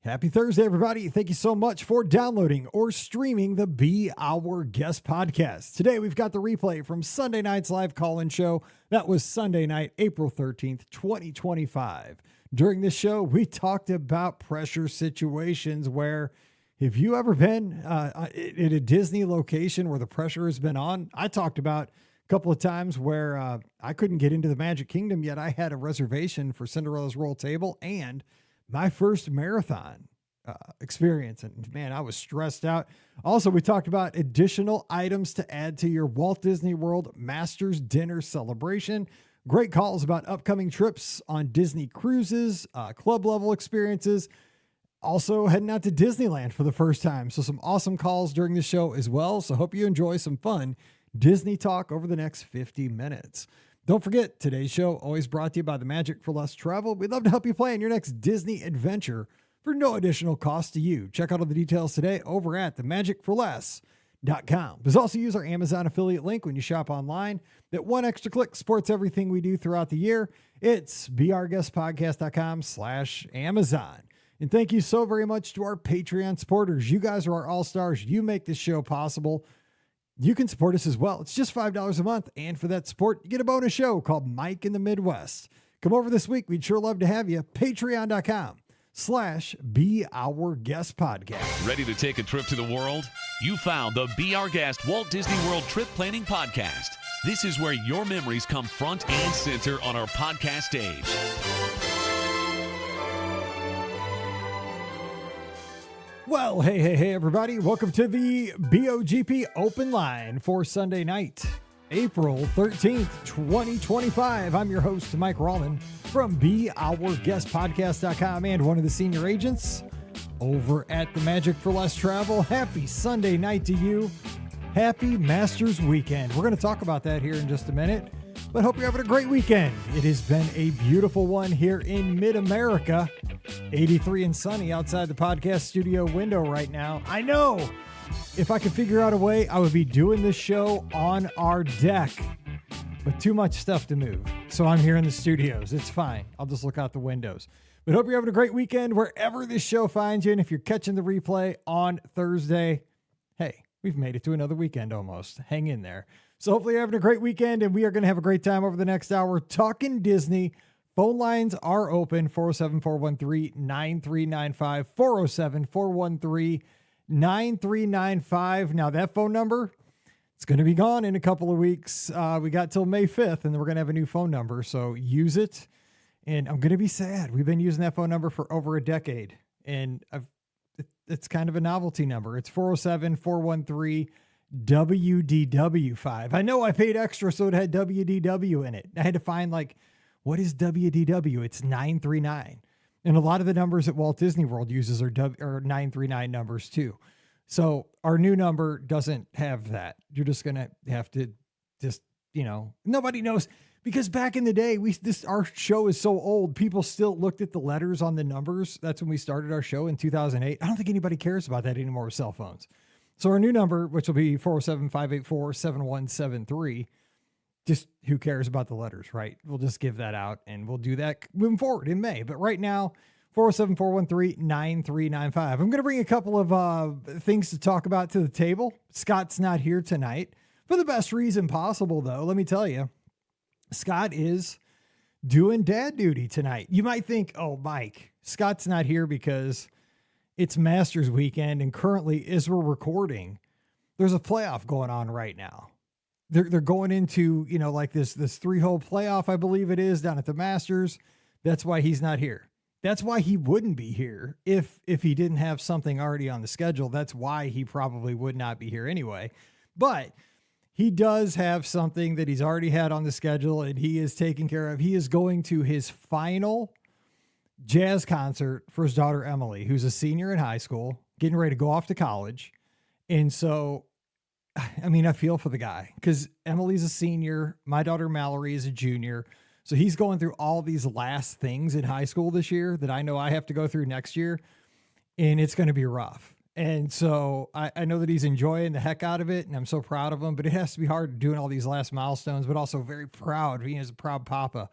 Happy Thursday, everybody. Thank you so much for downloading or streaming the Be Our Guest podcast. Today, we've got the replay from Sunday night's live call-in show. That was Sunday night, April 13th, 2025. During this show, we talked about pressure situations where, have you ever been in a Disney location where the pressure has been on? I talked about a couple of times where I couldn't get into the Magic Kingdom, yet I had a reservation for Cinderella's Royal Table and my first marathon experience. And man, I was stressed out. Also, we talked about additional items to add to your Walt Disney World Masters Dinner celebration. Great calls about upcoming trips on Disney cruises, club level experiences. Also heading out to Disneyland for the first time. So some awesome calls during the show as well. So hope you enjoy some fun Disney talk over the next 50 minutes. Don't forget, today's show always brought to you by the Magic for Less Travel. We'd love to help you plan your next Disney adventure for no additional cost to you. Check out all the details today over at themagicforless.com. There's also use our Amazon affiliate link when you shop online. That one extra click supports everything we do throughout the year. It's beourguestpodcast.com/Amazon. And thank you so very much to our Patreon supporters. You guys are our all-stars. You make this show possible. You can support us as well. It's just $5 a month. And for that support, you get a bonus show called Mike in the Midwest. Come over this week. We'd sure love to have you. Patreon.com/BeOurGuestPodcast. Ready to take a trip to the world? You found the Be Our Guest Walt Disney World Trip Planning Podcast. This is where your memories come front and center on our podcast stage. Well, hey, everybody. Welcome to the BOGP Open Line for Sunday night, April 13th, 2025. I'm your host, Mike Rallman from BeOurGuestPodcast.com and one of the senior agents over at the Magic for Less Travel. Happy Sunday night to you. Happy Masters Weekend. We're going to talk about that here in just a minute, but hope you're having a great weekend. It has been a beautiful one here in Mid-America. 83 and sunny outside the podcast studio window right now. I know if I could figure out a way, I would be doing this show on our deck, but too much stuff to move. So I'm here in the studios. It's fine. I'll just look out the windows. But hope you're having a great weekend wherever this show finds you. And if you're catching the replay on Thursday, hey, we've made it to another weekend almost. Hang in there. So hopefully you're having a great weekend, and we are going to have a great time over the next hour talking Disney. Phone lines are open, 407-413-9395, 407-413-9395. Now, that phone number, it's going to be gone in a couple of weeks. We got till May 5th, and then we're going to have a new phone number, so use it. And I'm going to be sad. We've been using that phone number for over a decade, and it's kind of a novelty number. It's 407-413-WDW5. I know I paid extra, so it had WDW in it. I had to find, what is WDW? It's 939. And a lot of the numbers that Walt Disney World uses are 939 numbers too. So our new number doesn't have that. You're just going to have to nobody knows, because back in the day, our show is so old. People still looked at the letters on the numbers. That's when we started our show in 2008. I don't think anybody cares about that anymore with cell phones. So our new number, which will be 407-584-7173, just who cares about the letters, right? We'll just give that out, and we'll do that moving forward in May. But right now, 407-413-9395. I'm going to bring a couple of things to talk about to the table. Scott's not here tonight for the best reason possible, though. Let me tell you, Scott is doing dad duty tonight. You might think, oh, Mike, Scott's not here because it's Masters weekend, and currently, as we're recording, there's a playoff going on right now. They're going into, this 3-hole playoff, I believe it is, down at the Masters. That's why he's not here. That's why he wouldn't be here if he didn't have something already on the schedule. That's why he probably would not be here anyway. But he does have something that he's already had on the schedule, and he is taking care of. He is going to his final jazz concert for his daughter, Emily, who's a senior in high school, getting ready to go off to college. And so, I feel for the guy, because Emily's a senior. My daughter, Mallory, is a junior. So he's going through all these last things in high school this year that I know I have to go through next year, and it's going to be rough. And so I know that he's enjoying the heck out of it, and I'm so proud of him, but it has to be hard doing all these last milestones, but also very proud. He is a proud papa.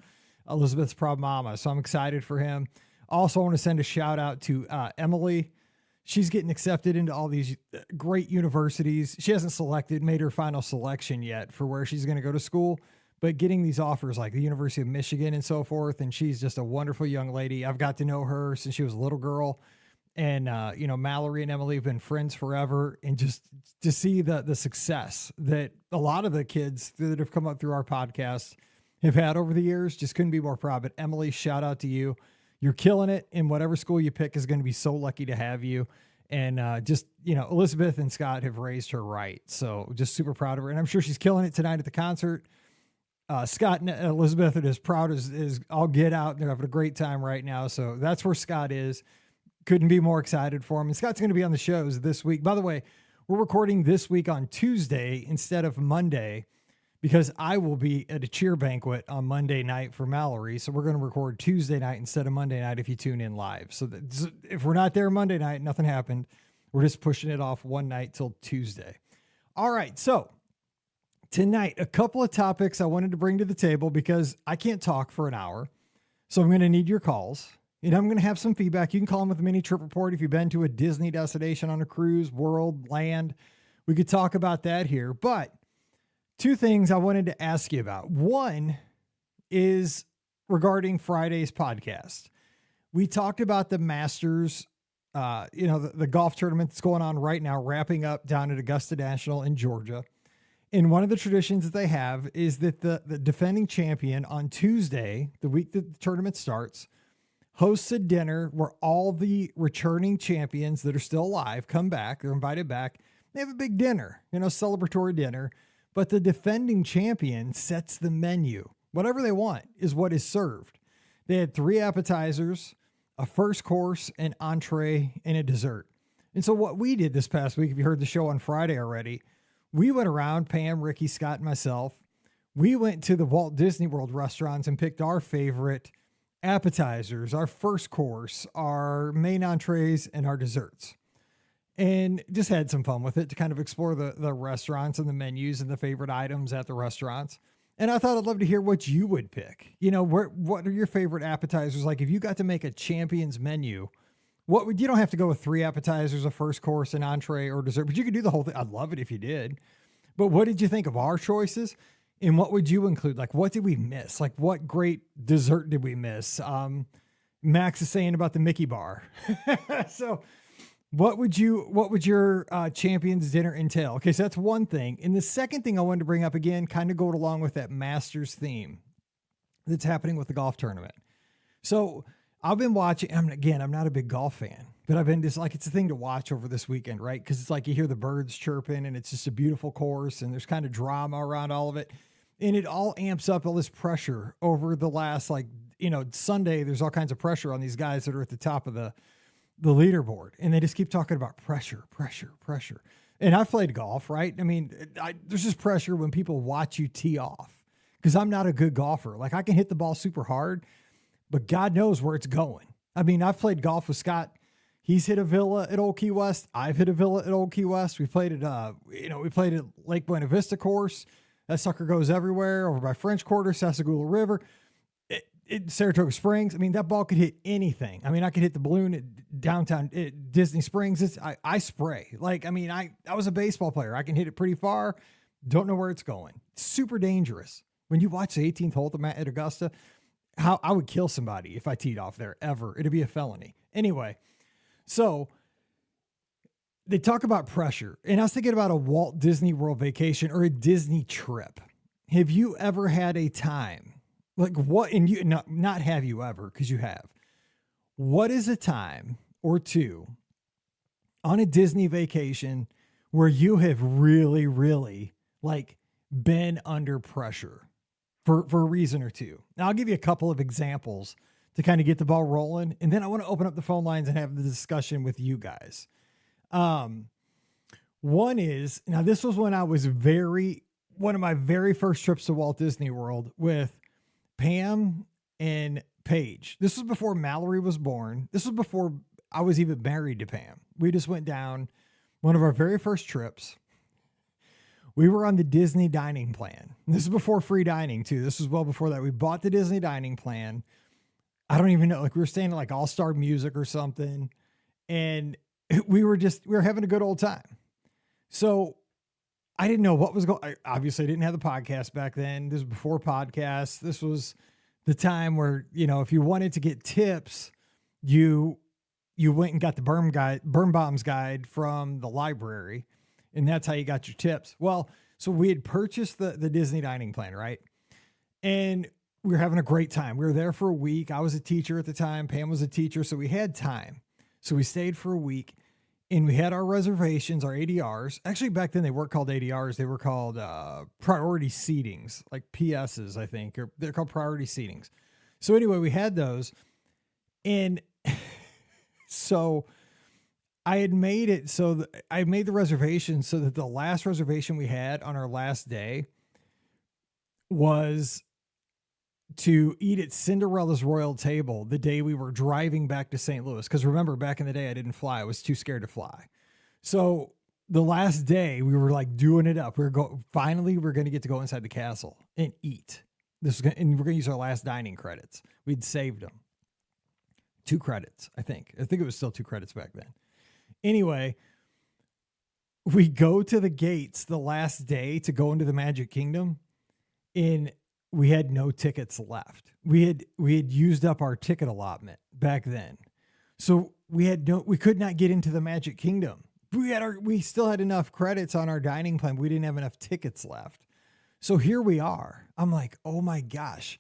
Elizabeth's proud mama. So I'm excited for him. Also, I want to send a shout out to Emily. She's getting accepted into all these great universities. She hasn't made her final selection yet for where she's going to go to school, but getting these offers like the University of Michigan and so forth. And she's just a wonderful young lady. I've got to know her since she was a little girl. And, Mallory and Emily have been friends forever. And just to see the success that a lot of the kids that have come up through our podcast have had over the years, just couldn't be more proud. But Emily, shout out to you. You're killing it, and whatever school you pick is going to be so lucky to have you. And Elizabeth and Scott have raised her right. So just super proud of her. And I'm sure she's killing it tonight at the concert. Scott and Elizabeth are as proud as all get out. They're having a great time right now. So that's where Scott is. Couldn't be more excited for him. And Scott's going to be on the shows this week. By the way, we're recording this week on Tuesday instead of Monday, because I will be at a cheer banquet on Monday night for Mallory. So we're going to record Tuesday night instead of Monday night if you tune in live. So if we're not there Monday night, nothing happened. We're just pushing it off one night till Tuesday. All right. So tonight, a couple of topics I wanted to bring to the table because I can't talk for an hour. So I'm going to need your calls. And I'm going to have some feedback. You can call them with a mini trip report if you've been to a Disney destination on a cruise, world, land. We could talk about that here. But two things I wanted to ask you about. One is regarding Friday's podcast. We talked about the Masters, the golf tournament that's going on right now, wrapping up down at Augusta National in Georgia. And one of the traditions that they have is that the defending champion on Tuesday, the week that the tournament starts, hosts a dinner where all the returning champions that are still alive come back. They're invited back. They have a big dinner, celebratory dinner. But the defending champion sets the menu. Whatever they want is what is served. They had 3 appetizers, a first course, an entree, and a dessert. And so what we did this past week, if you heard the show on Friday already, we went around, Pam, Ricky, Scott, and myself. We went to the Walt Disney World restaurants and picked our favorite appetizers, our first course, our main entrees, and our desserts. And just had some fun with it to kind of explore the restaurants and the menus and the favorite items at the restaurants. And I thought I'd love to hear what you would pick. What are your favorite appetizers? Like if you got to make a champion's menu, you don't have to go with 3 appetizers, a first course, an entree, or dessert, but you could do the whole thing. I'd love it if you did. But what did you think of our choices? And what would you include? Like, what did we miss? Like, what great dessert did we miss? Max is saying about the Mickey bar. So what would your champions dinner entail? Okay, so that's one thing. And the second thing I wanted to bring up again, kind of going along with that Masters theme that's happening with the golf tournament. So I've been watching, I'm not a big golf fan, but I've been it's a thing to watch over this weekend, right? Because it's like you hear the birds chirping and it's just a beautiful course and there's kind of drama around all of it. And it all amps up all this pressure over the last, Sunday, there's all kinds of pressure on these guys that are at the top of the leaderboard. And they just keep talking about pressure. And I've played golf, right? There's just pressure when people watch you tee off because I'm not a good golfer. Like I can hit the ball super hard, but God knows where it's going. I've played golf with Scott. He's hit a villa at Old Key West. I've hit a villa at Old Key West. We played at, Lake Buena Vista course. That sucker goes everywhere over by French Quarter, Sassagoula River, Saratoga Springs. That ball could hit anything. I could hit the balloon at downtown at Disney Springs. I spray. I was a baseball player. I can hit it pretty far. Don't know where it's going. Super dangerous. When you watch the 18th hole at Augusta, how I would kill somebody if I teed off there ever. It'd be a felony. Anyway, so they talk about pressure. And I was thinking about a Walt Disney World vacation or a Disney trip. Have you ever had a time like what, and you not have you ever, because you have, what is a time or two on a Disney vacation where you have really, really been under pressure for a reason or two? Now I'll give you a couple of examples to kind of get the ball rolling. And then I want to open up the phone lines and have the discussion with you guys. One is, now this was when I was one of my very first trips to Walt Disney World with Pam and Paige. This was before Mallory was born. This was before I was even married to Pam. We just went down one of our very first trips. We were on the Disney dining plan. This is before free dining too. This was well before that. We bought the Disney dining plan. I don't even know, like we were staying at like All Star Music or something. And we were having a good old time. So I didn't know what was going. Obviously, I didn't have the podcast back then. This was before podcasts. This was the time where, you know, if you wanted to get tips, you went and got the Berm Bombs guide from the library, and that's how you got your tips. Well, so we had purchased the Disney dining plan, right? And we were having a great time. We were there for a week. I was a teacher at the time. Pam was a teacher, so we had time. So we stayed for a week. And we had our reservations, our ADRs. Actually, back then they weren't called ADRs. They were called priority seatings, like PSs, I think, or they're called priority seatings. So anyway, we had those. And so I had made it so that I made the reservation so that the last reservation we had on our last day was to eat at Cinderella's Royal Table the day we were driving back to St. Louis. Because remember, back in the day, I didn't fly. I was too scared to fly. So the last day, we were like doing it up. Finally, we're going to get to go inside the castle and eat. And we're going to use our last dining credits. We'd saved them. 2 credits, I think. I think it was still 2 credits back then. Anyway, we go to the gates the last day to go into the Magic Kingdom, and we had no tickets left. We had used up our ticket allotment back then. So we could not get into the Magic Kingdom. We still had enough credits on our dining plan. We didn't have enough tickets left. So here we are. I'm like, oh my gosh.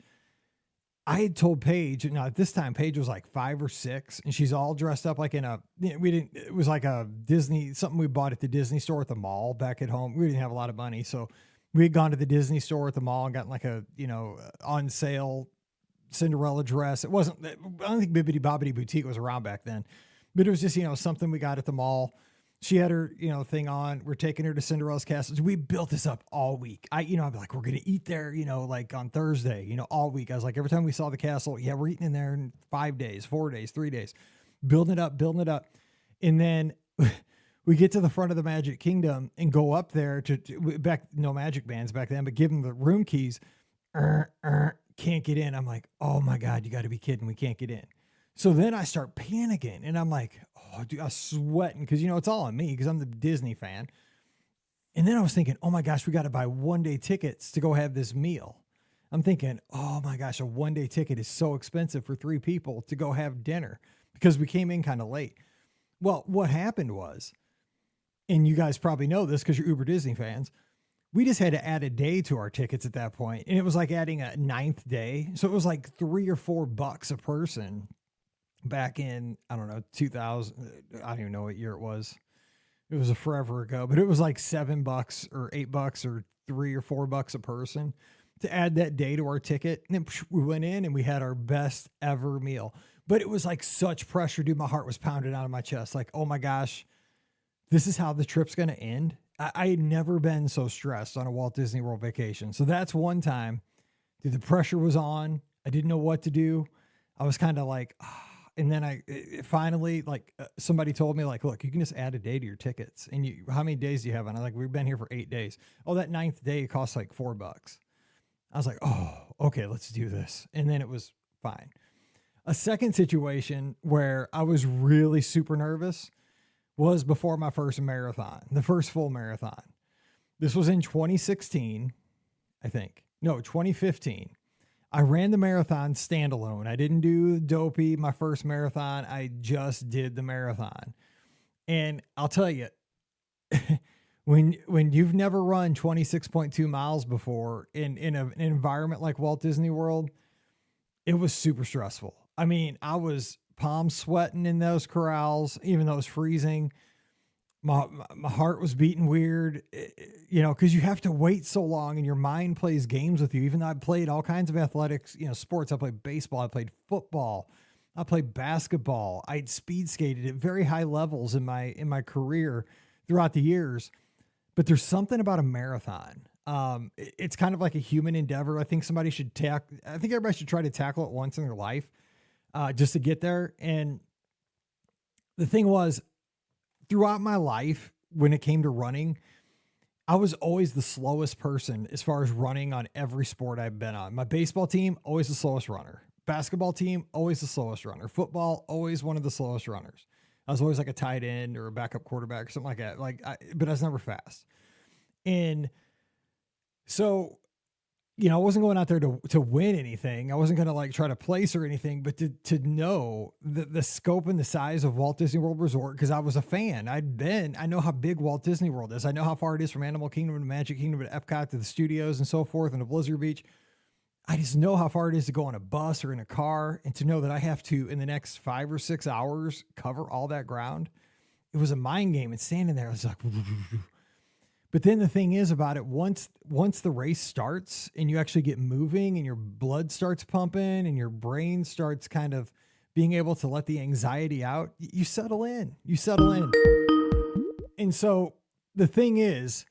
I had told Paige, at this time Paige was like 5 or 6, and she's all dressed up like it was like a Disney, something we bought at the Disney store at the mall back at home. We didn't have a lot of money. So we had gone to the Disney store at the mall and gotten like a, on sale Cinderella dress. I don't think Bibbidi Bobbidi Boutique was around back then, but it was just, something we got at the mall. She had her, thing on. We're taking her to Cinderella's castle. So we built this up all week. I'd be like, we're going to eat there, like on Thursday, all week. I was like, every time we saw the castle, yeah, we're eating in there in 5 days, 4 days, 3 days, building it up. And then we get to the front of the Magic Kingdom and go up there no magic bands back then, but give them the room keys. Can't get in. I'm like, oh my God, you got to be kidding. We can't get in. So then I start panicking, and I'm like, oh, dude, I'm sweating because, it's all on me because I'm the Disney fan. And then I was thinking, oh my gosh, we got to buy 1-day tickets to go have this meal. I'm thinking, oh my gosh, a 1-day ticket is so expensive for 3 people to go have dinner because we came in kind of late. Well, what happened was, and you guys probably know this because you're Uber Disney fans, we just had to add a day to our tickets at that point. And it was like adding a 9th day. So it was like $3 or $4 a person back in, I don't know, 2000. I don't even know what year it was. It was a forever ago, but it was like $7 or $8 or $3 or $4 a person to add that day to our ticket. And then we went in and we had our best ever meal. But it was like such pressure, dude. My heart was pounding out of my chest. Like, oh my gosh, this is how the trip's going to end. I had never been so stressed on a Walt Disney World vacation. So that's one time, dude, the pressure was on. I didn't know what to do. I was kind of like, and then finally, somebody told me, like, look, you can just add a day to your tickets. And how many days do you have? And I'm like, we've been here for 8 days. Oh, that 9th day costs like $4. I was like, oh, okay, let's do this. And then it was fine. A second situation where I was really super nervous was before my first marathon, the first full marathon. This was in 2016, I think. No, 2015. I ran the marathon standalone. I didn't do Dopey, my first marathon. I just did the marathon. And I'll tell you, when you've never run 26.2 miles before in an environment like Walt Disney World, it was super stressful. I mean, I was palm sweating in those corrals, even though it was freezing. My heart was beating weird, because you have to wait so long and your mind plays games with you. Even though I played all kinds of athletics, sports. I played baseball. I played football. I played basketball. I'd speed skated at very high levels in my career throughout the years. But there's something about a marathon. It's kind of like a human endeavor. I think everybody should try to tackle it once in their life, just to get there. And the thing was, throughout my life, when it came to running, I was always the slowest person as far as running on every sport I've been on. My baseball team, always the slowest runner. Basketball team, always the slowest runner. Football, always one of the slowest runners. I was always like a tight end or a backup quarterback or something like that. But I was never fast. And so, I wasn't going out there to win anything. I wasn't going to like try to place or anything, but to know the scope and the size of Walt Disney World Resort, because I was a fan. I know how big Walt Disney World is. I know how far it is from Animal Kingdom to Magic Kingdom to Epcot to the studios and so forth and to Blizzard Beach. I just know how far it is to go on a bus or in a car, and to know that I have to, in the next 5 or 6 hours, cover all that ground. It was a mind game, and standing there, I was like, but then the thing is about it, once the race starts and you actually get moving and your blood starts pumping and your brain starts kind of being able to let the anxiety out, you settle in. And so the thing is,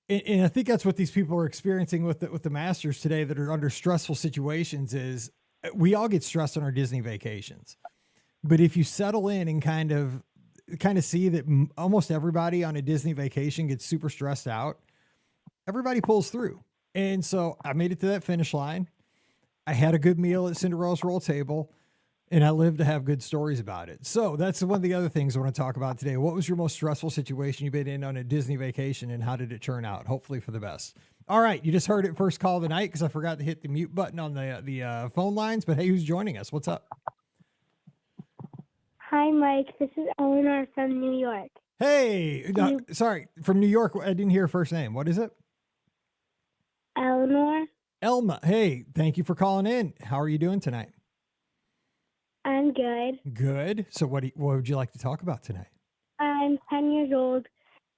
and I think that's what these people are experiencing with the Masters today that are under stressful situations, is we all get stressed on our Disney vacations. But if you settle in and kind of see that almost everybody on a Disney vacation gets super stressed out, everybody pulls through. And so I made it to that finish line. I had a good meal at Cinderella's Royal Table, and I live to have good stories about it. So that's one of the other things I want to talk about today. What was your most stressful situation you've been in on a Disney vacation, and how did it turn out? Hopefully for the best. All right. You just heard it first call of the night because I forgot to hit the mute button on the phone lines, but hey, who's joining us? What's up? Hi, Mike. This is Eleanor from New York. Hey, sorry, from New York. I didn't hear her first name. What is it? Eleanor. Elma. Hey, thank you for calling in. How are you doing tonight? I'm good. Good. So what would you like to talk about tonight? I'm 10 years old,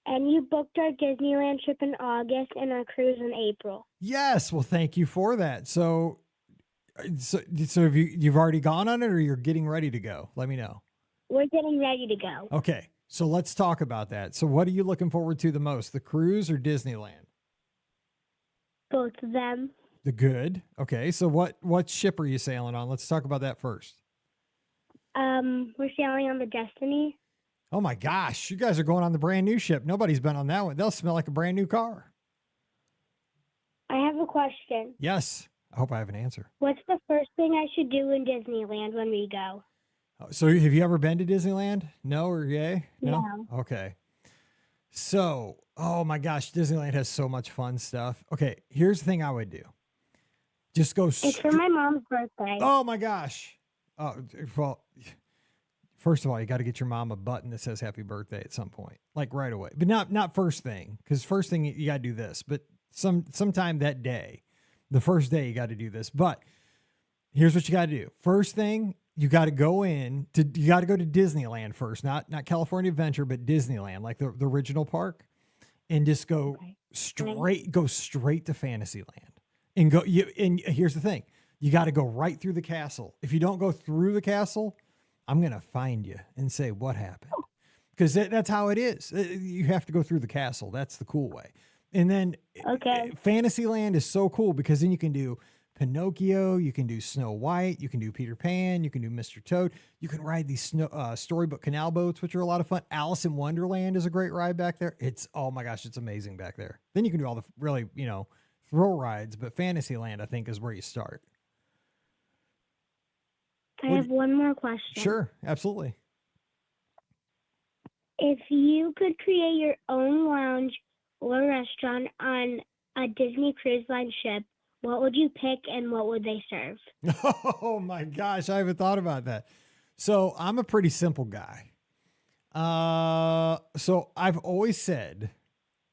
and you booked our Disneyland trip in August and our cruise in April. Yes. Well, thank you for that. So have you've already gone on it, or you're getting ready to go? Let me know. We're getting ready to go. Okay. So let's talk about that. So what are you looking forward to the most, the cruise or Disneyland? Both of them. The good. Okay. So what ship are you sailing on? Let's talk about that first. We're sailing on the Destiny. Oh my gosh. You guys are going on the brand new ship. Nobody's been on that one. They'll smell like a brand new car. I have a question. Yes. I hope I have an answer. What's the first thing I should do in Disneyland when we go? So have you ever been to Disneyland? No or yay? No. Okay. So, oh my gosh, Disneyland has so much fun stuff. Okay. Here's the thing I would do. Just go. It's for my mom's birthday. Oh my gosh. Oh, well, first of all, you got to get your mom a button that says happy birthday at some point, like right away, but not first thing. Cause first thing you got to do this, but sometime that day, the first day you got to do this, but here's what you got to do. First thing, you got to go to Disneyland first, not California Adventure, but Disneyland, like the original park, and just go straight to Fantasyland and and here's the thing. You got to go right through the castle. If you don't go through the castle, I'm going to find you and say what happened. Because that's how it is. You have to go through the castle. That's the cool way. And then Fantasyland is so cool because then you can do Pinocchio, you can do Snow White, you can do Peter Pan, you can do Mr. Toad. You can ride these storybook canal boats, which are a lot of fun. Alice in Wonderland is a great ride back there. Oh my gosh, it's amazing back there. Then you can do all the really, thrill rides, but Fantasyland, I think, is where you start. I have one more question. Sure, absolutely. If you could create your own lounge or restaurant on a Disney Cruise Line ship, what would you pick and what would they serve? Oh my gosh, I haven't thought about that. So I'm a pretty simple guy. So I've always said,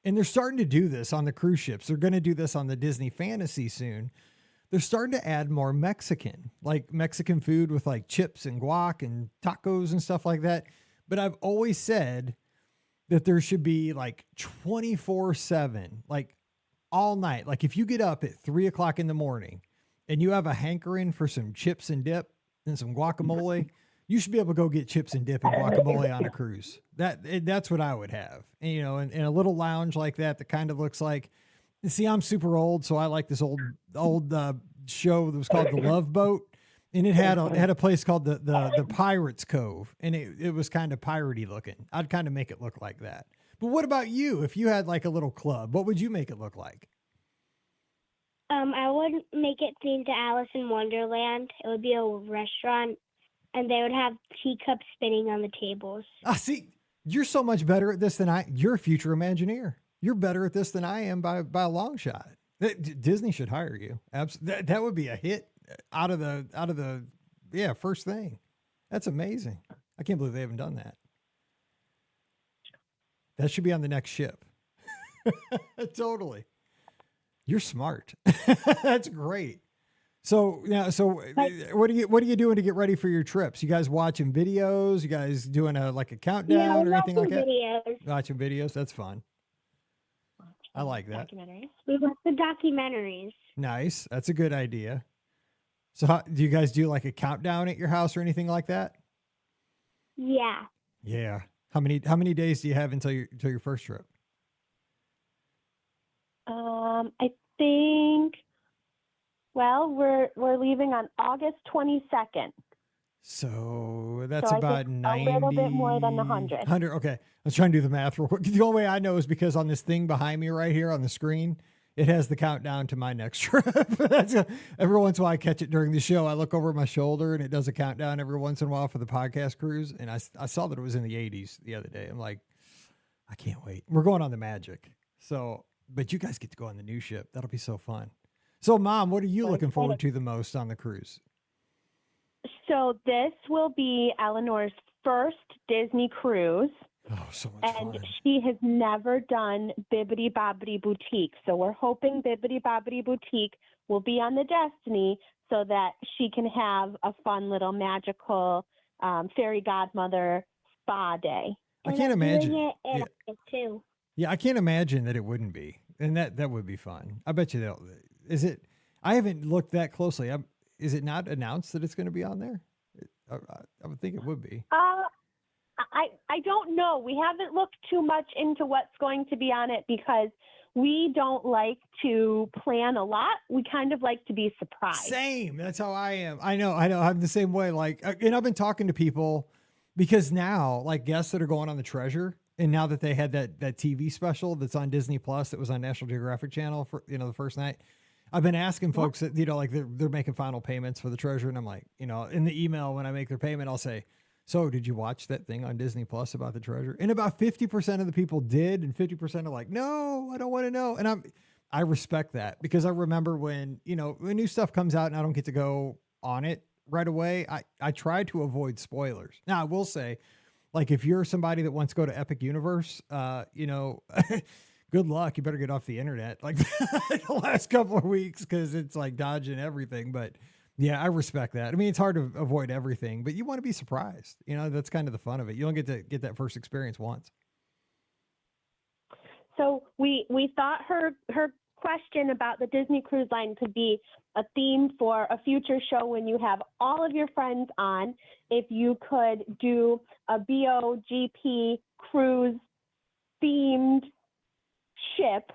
and they're starting to do this on the cruise ships. They're going to do this on the Disney Fantasy soon. They're starting to add more Mexican, like Mexican food with like chips and guac and tacos and stuff like that. But I've always said that there should be like 24/7, like all night. Like if you get up at 3:00 in the morning and you have a hankering for some chips and dip and some guacamole, you should be able to go get chips and dip and guacamole on a cruise. That's what I would have. And, in a little lounge like that kind of looks like, see, I'm super old, so I like this old show that was called The Love Boat, and it had a place called the Pirates Cove, and it was kind of piratey looking. I'd kind of make it look like that. But what about you? If you had like a little club, what would you make it look like? I would make it themed to Alice in Wonderland. It would be a restaurant, and they would have teacups spinning on the tables. See, you're so much better at this than you're a future Imagineer. You're better at this than I am by a long shot. Disney should hire you. That would be a hit out of the first thing. That's amazing. I can't believe they haven't done that. That should be on the next ship. Totally. You're smart. That's great. So what are you doing to get ready for your trips? You guys watching videos? You guys doing a countdown or anything like that? Videos. Watching videos. That's fun. I like that. Documentaries. We watch the documentaries. Nice. That's a good idea. So do you guys do like a countdown at your house or anything like that? Yeah. Yeah. How many days do you have until your first trip? I think, well, we're leaving on August 22nd. So that's about 90. A little bit more than 100. 100. Okay. I was trying to do the math real quick. The only way I know is because on this thing behind me right here on the screen, it has the countdown to my next trip. Every once in a while I catch it during the show. I look over my shoulder and it does a countdown every once in a while for the podcast cruise. And I saw that it was in the 80s the other day. I'm like, I can't wait. We're going on the Magic. So, but you guys get to go on the new ship. That'll be so fun. So, Mom, what are you looking forward to the most on the cruise? So this will be Eleanor's first Disney cruise. Oh, so much fun. And she has never done Bibbidi Bobbidi Boutique. So we're hoping Bibbidi Bobbidi Boutique will be on the Destiny so that she can have a fun little magical fairy godmother spa day. I can't imagine. It too. Yeah, I can't imagine that it wouldn't be. And that would be fun. I bet you is it? I haven't looked that closely. Is it not announced that it's going to be on there? I would think it would be. I don't know. We haven't looked too much into what's going to be on it because we don't like to plan a lot. We kind of like to be surprised. Same. That's how I am. I know. I'm the same way. And I've been talking to people because now, guests that are going on the Treasure, and now that they had that TV special that's on Disney Plus that was on National Geographic Channel for the first night, I've been asking folks that they're making final payments for the Treasure, and I'm like, in the email when I make their payment, I'll say, so did you watch that thing on Disney Plus about the Treasure? And about 50% of the people did, and 50% are like, no, I don't want to know. And I respect that because I remember when new stuff comes out and I don't get to go on it right away. I try to avoid spoilers. Now I will say, if you're somebody that wants to go to Epic Universe, good luck. You better get off the internet the last couple of weeks because it's dodging everything. But yeah, I respect that. I mean, it's hard to avoid everything, but you want to be surprised. That's kind of the fun of it. You don't get to get that first experience once. So we thought her question about the Disney Cruise Line could be a theme for a future show when you have all of your friends on. If you could do a BOGP cruise themed ship,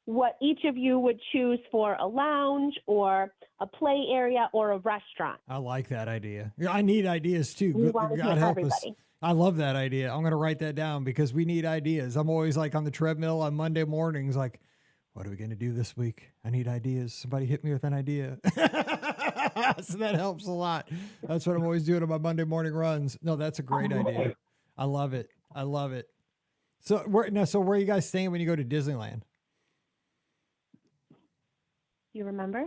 what each of you would choose for a lounge or a play area or a restaurant. I like that idea. Yeah, I need ideas too. We want to God hear help everybody. us. I love that idea. I'm going to write that down because we need ideas. I'm always on the treadmill on Monday mornings, what are we going to do this week? I need ideas. Somebody hit me with an idea. So that helps a lot. That's what I'm always doing on my Monday morning runs. No, that's a great idea. I love it. I love it. So where are you guys staying when you go to Disneyland? You remember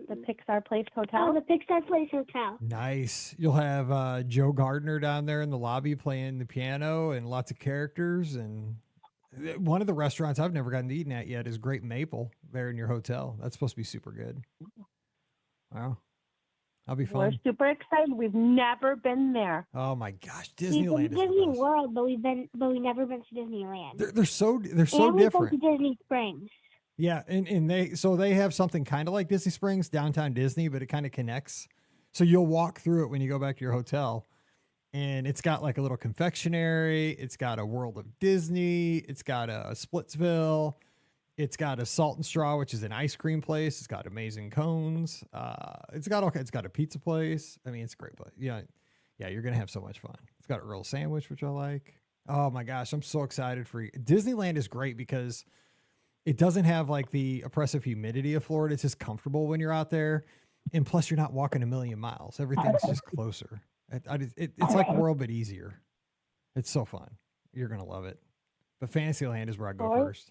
the Pixar Place Hotel? Oh, the Pixar Place Hotel. Nice. You'll have Joe Gardner down there in the lobby playing the piano and lots of characters. And one of the restaurants I've never gotten to eat at yet is Great Maple there in your hotel. That's supposed to be super good. Wow. That'll be fun. We're super excited. We've never been there. Oh my gosh, We've Disneyland been to is Disney the best. World, but we've never been to Disneyland. They're so and different. we've been to Disney Springs. Yeah, and they have something kind of like Disney Springs, downtown Disney, but it kind of connects. So you'll walk through it when you go back to your hotel, and it's got a little confectionery. It's got a World of Disney. It's got a Splitsville. It's got a Salt and Straw, which is an ice cream place. It's got amazing cones. It's got a pizza place. I mean, it's a great place. Yeah, you're gonna have so much fun. It's got a Earl sandwich, which I like. Oh my gosh, I'm so excited for you. Disneyland is great because It doesn't have like the oppressive humidity of Florida. It's just comfortable when you're out there. And plus, you're not walking a million miles. Everything's just closer. It's like World, but easier. It's so fun. You're going to love it. But Fantasyland is where I go first.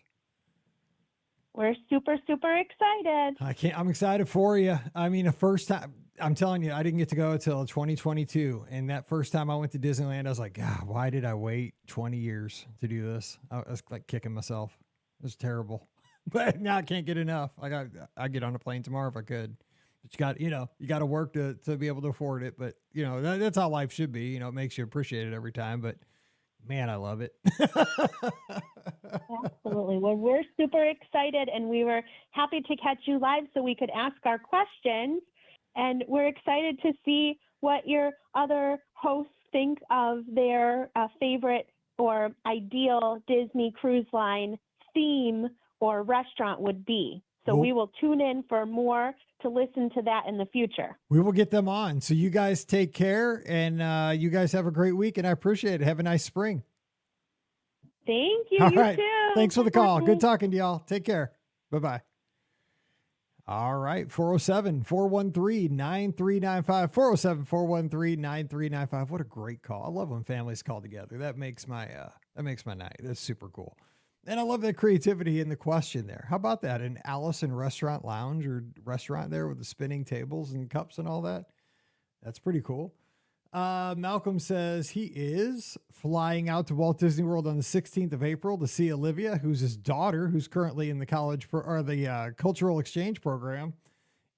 We're super, super excited. I'm excited for you. I mean, the first time, I'm telling you, I didn't get to go until 2022. And that first time I went to Disneyland, I was like, God, why did I wait 20 years to do this? I was like kicking myself. It was terrible. But now I can't get enough. I get on a plane tomorrow if I could. But you got to work to be able to afford it. But that's how life should be. It makes you appreciate it every time. But man, I love it. Absolutely. Well, we're super excited, and we were happy to catch you live so we could ask our questions. And we're excited to see what your other hosts think of their favorite or ideal Disney Cruise Line theme or restaurant would be. So we will tune in for more to listen to that in the future. We will get them on. So you guys take care, and you guys have a great week, and I appreciate it. Have a nice spring. Thank you. All you right. too. Thanks for the call. Bye. Good talking to y'all. Take care. Bye-bye. All right. 407-413-9395. 407-413-9395. What a great call. I love when families call together. That makes my night. That's super cool. And I love the creativity in the question there. How about that? An Allison restaurant lounge or restaurant there with the spinning tables and cups and all that. That's pretty cool. Malcolm says he is flying out to Walt Disney World on the 16th of April to see Olivia, who's his daughter, who's currently in the the cultural exchange program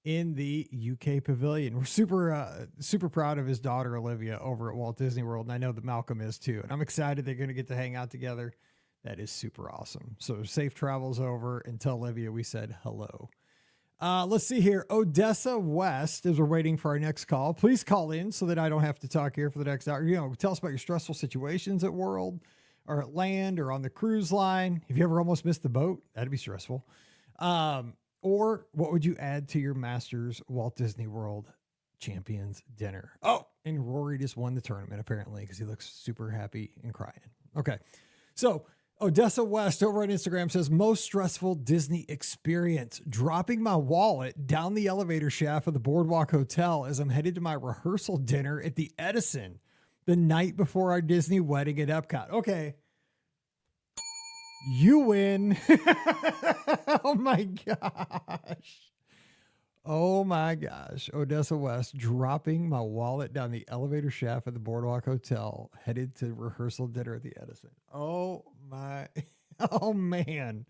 in the UK pavilion. We're super proud of his daughter, Olivia, over at Walt Disney World. And I know that Malcolm is too. And I'm excited they're going to get to hang out together. That is super awesome. So safe travels over, and tell Olivia we said hello. Let's see here. Odessa West, as we're waiting for our next call. Please call in so that I don't have to talk here for the next hour. Tell us about your stressful situations at World or at land or on the cruise line. Have you ever almost missed the boat? That'd be stressful. Or what would you add to your Masters Walt Disney World Champions dinner? Oh, and Rory just won the tournament apparently because he looks super happy and crying. Okay. So Odessa West over on Instagram says, most stressful Disney experience, dropping my wallet down the elevator shaft of the Boardwalk Hotel as I'm headed to my rehearsal dinner at the Edison the night before our Disney wedding at Epcot. Okay. You win. Oh my gosh. Oh my gosh. Odessa West, dropping my wallet down the elevator shaft of the Boardwalk Hotel, headed to rehearsal dinner at the Edison. Oh man.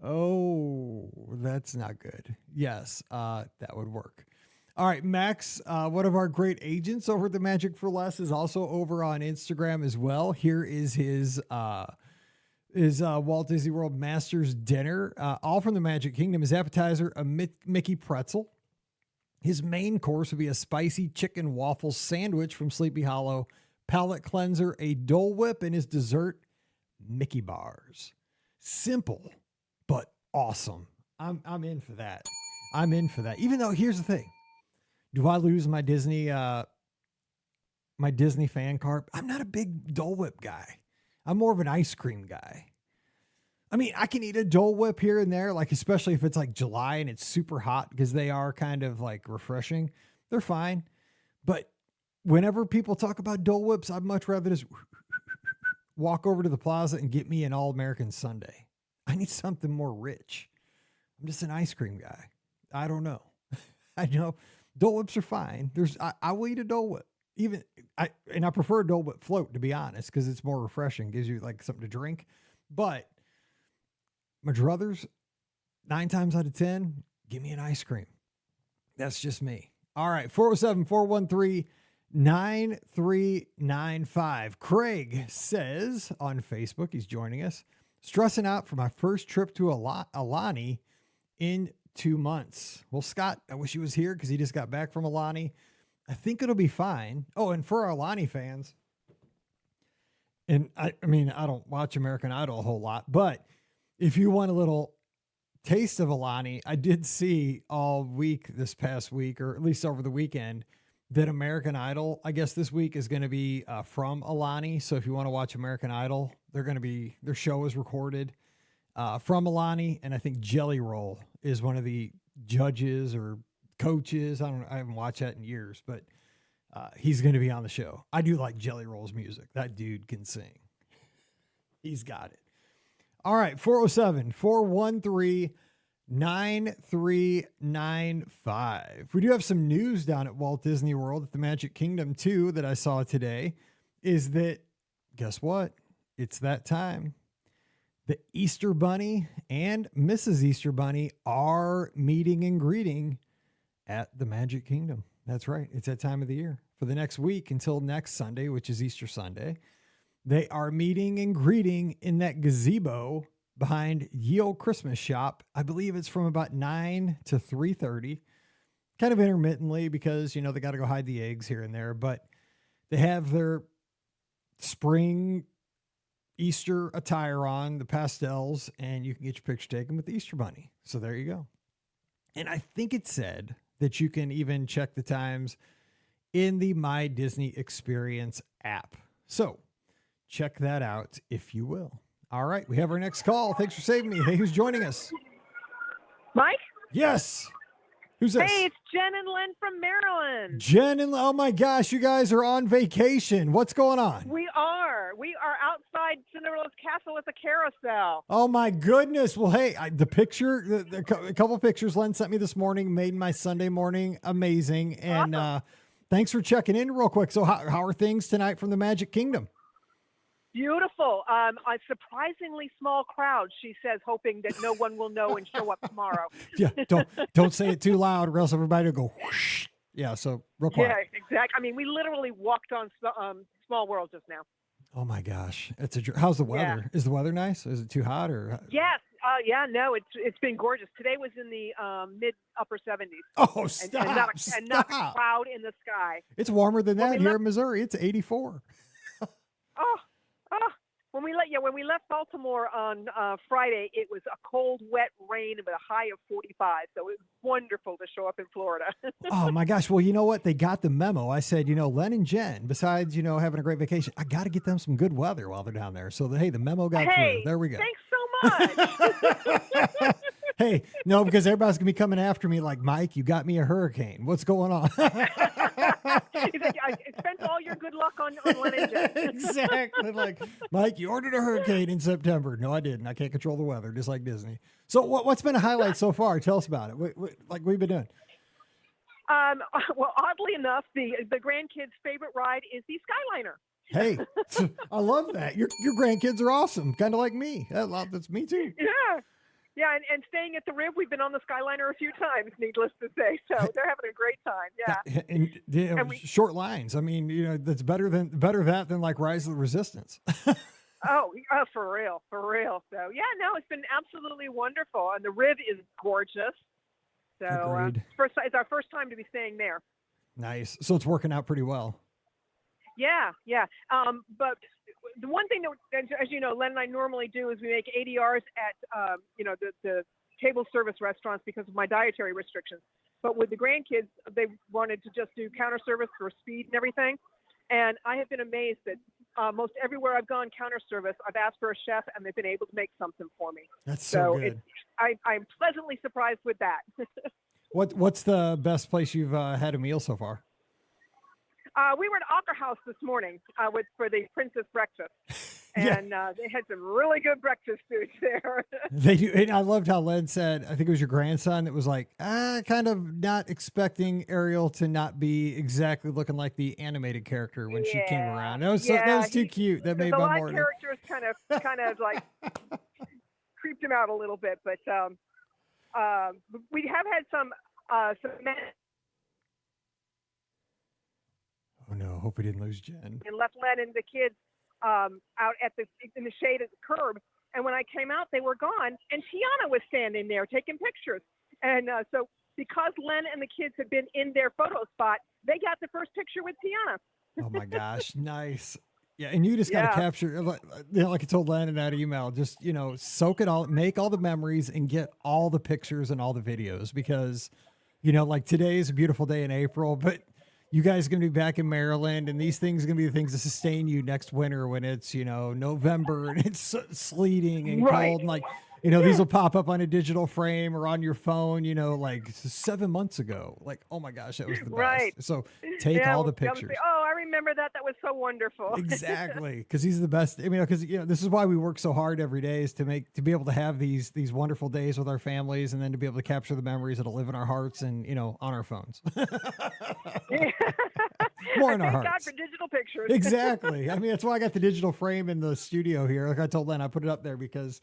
Oh, that's not good. Yes, that would work. All right, Max, one of our great agents over at the Magic for Less, is also over on Instagram as well. Here is his Walt Disney World Masters dinner, all from the Magic Kingdom. His appetizer, a Mickey pretzel. His main course would be a spicy chicken waffle sandwich from Sleepy Hollow, palate cleanser, a Dole Whip, and his dessert, Mickey bars. Simple, but awesome. I'm in for that. I'm in for that. Even though, here's the thing. Do I lose my Disney fan card? I'm not a big Dole Whip guy. I'm more of an ice cream guy. I mean, I can eat a Dole Whip here and there, like especially if it's like July and it's super hot, because they are kind of like refreshing. They're fine. But whenever people talk about Dole Whips, I'd much rather just walk over to the plaza and get me an All-American sundae. I need something more rich. I'm just an ice cream guy. I don't know. I know Dole Whips are fine. I will eat a Dole Whip. I prefer a Dole Whip float, to be honest, because it's more refreshing, gives you like something to drink. But my druthers, 9 times out of 10, give me an ice cream. That's just me. All right, 407-413-9395. Craig says on Facebook, he's joining us, stressing out for my first trip to Alani in 2 months. Well, Scott, I wish he was here because he just got back from Alani. I think it'll be fine. Oh, and for our Alani fans, and I mean, I don't watch American Idol a whole lot, but if you want a little taste of Alani, I did see all week this past week, or at least over the weekend, that American Idol, I guess this week, is going to be from Alani. So if you want to watch American Idol, their show is recorded from Alani, and I think Jelly Roll is one of the judges or coaches. I haven't watched that in years, but he's going to be on the show. I do like Jelly Roll's music. That dude can sing. He's got it. All right, 407-413-9395. We do have some news down at Walt Disney World at the Magic Kingdom too that I saw today, is that, guess what? It's that time. The Easter Bunny and Mrs. Easter Bunny are meeting and greeting at the Magic Kingdom. That's right. It's that time of the year. For the next week until next Sunday, which is Easter Sunday, they are meeting and greeting in that gazebo behind Ye Olde Christmas Shop. I believe it's from about 9 to 3:30, kind of intermittently because, they got to go hide the eggs here and there, but they have their spring Easter attire on, the pastels, and you can get your picture taken with the Easter Bunny. So there you go. And I think it said that you can even check the times in the My Disney Experience app. So check that out if you will. All right, we have our next call. Thanks for saving me. Hey, who's joining us? Mike? Yes. Who's this? Hey, it's Jen and Len from Maryland. Jen and oh my gosh, you guys are on vacation. What's going on? We are outside Cinderella's castle with a carousel. Oh my goodness. Well, hey, the picture, a couple pictures Len sent me this morning made my Sunday morning amazing. And thanks for checking in real quick. So how are things tonight from the Magic Kingdom? Beautiful. A surprisingly small crowd, she says, hoping that no one will know and show up tomorrow. Yeah, don't say it too loud or else everybody will go whoosh. Yeah, so real quiet. Yeah, exactly. I mean, we literally walked on Small World just now. Oh my gosh. How's the weather? Yeah. Is the weather nice? Is it too hot or? Yes. No, it's been gorgeous. Today was in the mid upper 70s. Oh, stop. And not a cloud in the sky. It's warmer than that here left, in Missouri. It's 84. When we left Baltimore on Friday, it was a cold, wet rain with a high of 45. So it was wonderful to show up in Florida. Oh my gosh. Well, you know what? They got the memo. I said, Len and Jen, besides, having a great vacation, I got to get them some good weather while they're down there. So the memo got through. There we go. Thanks so much. Hey, no, because everybody's going to be coming after me like, Mike, you got me a hurricane. What's going on? He's like, I spent all your good luck on Len and Jen. Exactly. Like, Mike, you ordered a hurricane in September. No, I didn't. I can't control the weather, just like Disney. So what's been a highlight so far? Tell us about it. What we've been doing. Well, oddly enough, the grandkids' favorite ride is the Skyliner. Hey, I love that. Your grandkids are awesome. Kind of like me. That's me too. Yeah. Yeah, and staying at the Rib, we've been on the Skyliner a few times, needless to say. So they're having a great time. Yeah. And short lines. I mean, that's better that than like Rise of the Resistance. Oh, for real. So yeah, no, it's been absolutely wonderful, and the Rib is gorgeous. So it's our first time to be staying there. Nice. So it's working out pretty well. Yeah. But the one thing that, as you know, Len and I normally do is we make ADRs at, the table service restaurants because of my dietary restrictions. But with the grandkids, they wanted to just do counter service for speed and everything. And I have been amazed that most everywhere I've gone counter service, I've asked for a chef and they've been able to make something for me. That's so good. I'm pleasantly surprised with that. What's the best place you've had a meal so far? We were at Opera House this morning for the Princess Breakfast, and they had some really good breakfast foods there. They do, and I loved how Len said, I think it was your grandson that was like, kind of not expecting Ariel to not be exactly looking like the animated character when she came around. That was too cute. That made my morning. The live characters kind of like creeped him out a little bit, but we have had some. Oh no! Hope we didn't lose Jen. And left Len and the kids out in the shade at the curb. And when I came out, they were gone. And Tiana was standing there taking pictures. And so because Len and the kids had been in their photo spot, they got the first picture with Tiana. Oh my gosh! Nice. Yeah, and you just got to capture, like I told Len in that email, just soak it all, make all the memories, and get all the pictures and all the videos because, like today is a beautiful day in April, but. You guys are going to be back in Maryland, and these things are going to be the things that sustain you next winter when it's, November and it's sleeting and cold. And These will pop up on a digital frame or on your phone, like 7 months ago. Like, oh my gosh, that was the best. Right. So take all the I would pictures. say, oh, I remember that. That was so wonderful. Exactly. Because he's the best. Because, this is why we work so hard every day, is to be able to have these wonderful days with our families, and then to be able to capture the memories that'll live in our hearts and, on our phones. More in our hearts. Thank God for digital pictures. Exactly. That's why I got the digital frame in the studio here. Like I told Len, I put it up there because,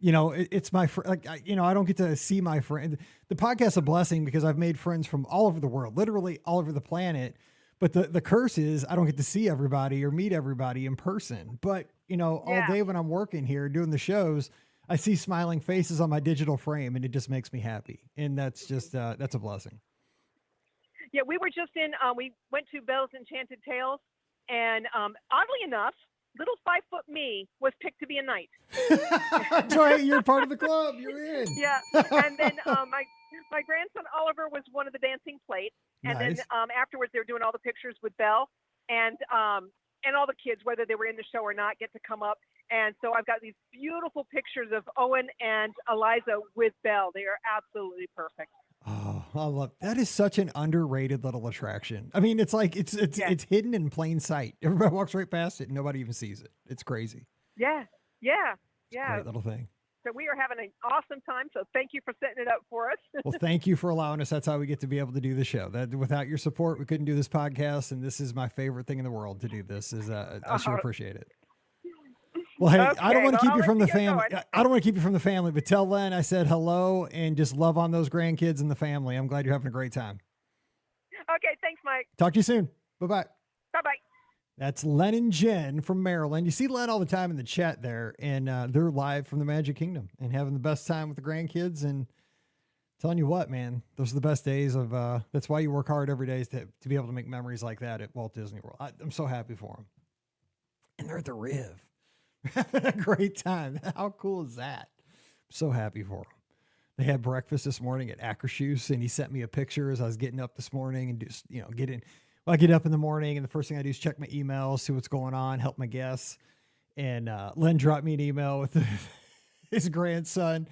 it's my I don't get to see my friend. The podcast's a blessing because I've made friends from all over the world, literally all over the planet. But the curse is I don't get to see everybody or meet everybody in person. But, all day when I'm working here doing the shows, I see smiling faces on my digital frame, and it just makes me happy. And that's just, that's a blessing. Yeah, we were just we went to Belle's Enchanted Tales, and oddly enough, little 5-foot me was picked to be a knight. That's right. You're part of the club. You're in. Yeah. And then my grandson Oliver was one of the dancing plates. And Nice. then afterwards, they were doing all the pictures with Belle, and all the kids, whether they were in the show or not, get to come up. And so I've got these beautiful pictures of Owen and Eliza with Belle. They are absolutely perfect. Oh, I love that. Is such an underrated little attraction. It's like it's hidden in plain sight. Everybody walks right past it and nobody even sees it. It's crazy. Yeah. Great little thing. So we are having an awesome time. So thank you for setting it up for us. Well, thank you for allowing us. That's how we get to be able to do the show. That without your support, we couldn't do this podcast. And this is my favorite thing in the world to do this. I sure appreciate it. Well, hey, Okay, I don't want to keep I'll you from the let you get family. going. I don't want to keep you from the family, but tell Len I said hello and just love on those grandkids and the family. I'm glad you're having a great time. Okay. Thanks, Mike. Talk to you soon. Bye-bye. Bye-bye. That's Len and Jen from Maryland. You see Len all the time in the chat there, and they're live from the Magic Kingdom and having the best time with the grandkids. And telling you what, man, those are the best days of, that's why you work hard every day, is to be able to make memories like that at Walt Disney World. I'm so happy for them. And they're at the Riv. Having a great time. How cool is that? I'm so happy for them. They had breakfast this morning at Akershus, and he sent me a picture as I was getting up this morning and just, I get up in the morning and the first thing I do is check my emails, see what's going on, help my guests. And Len dropped me an email with his grandson.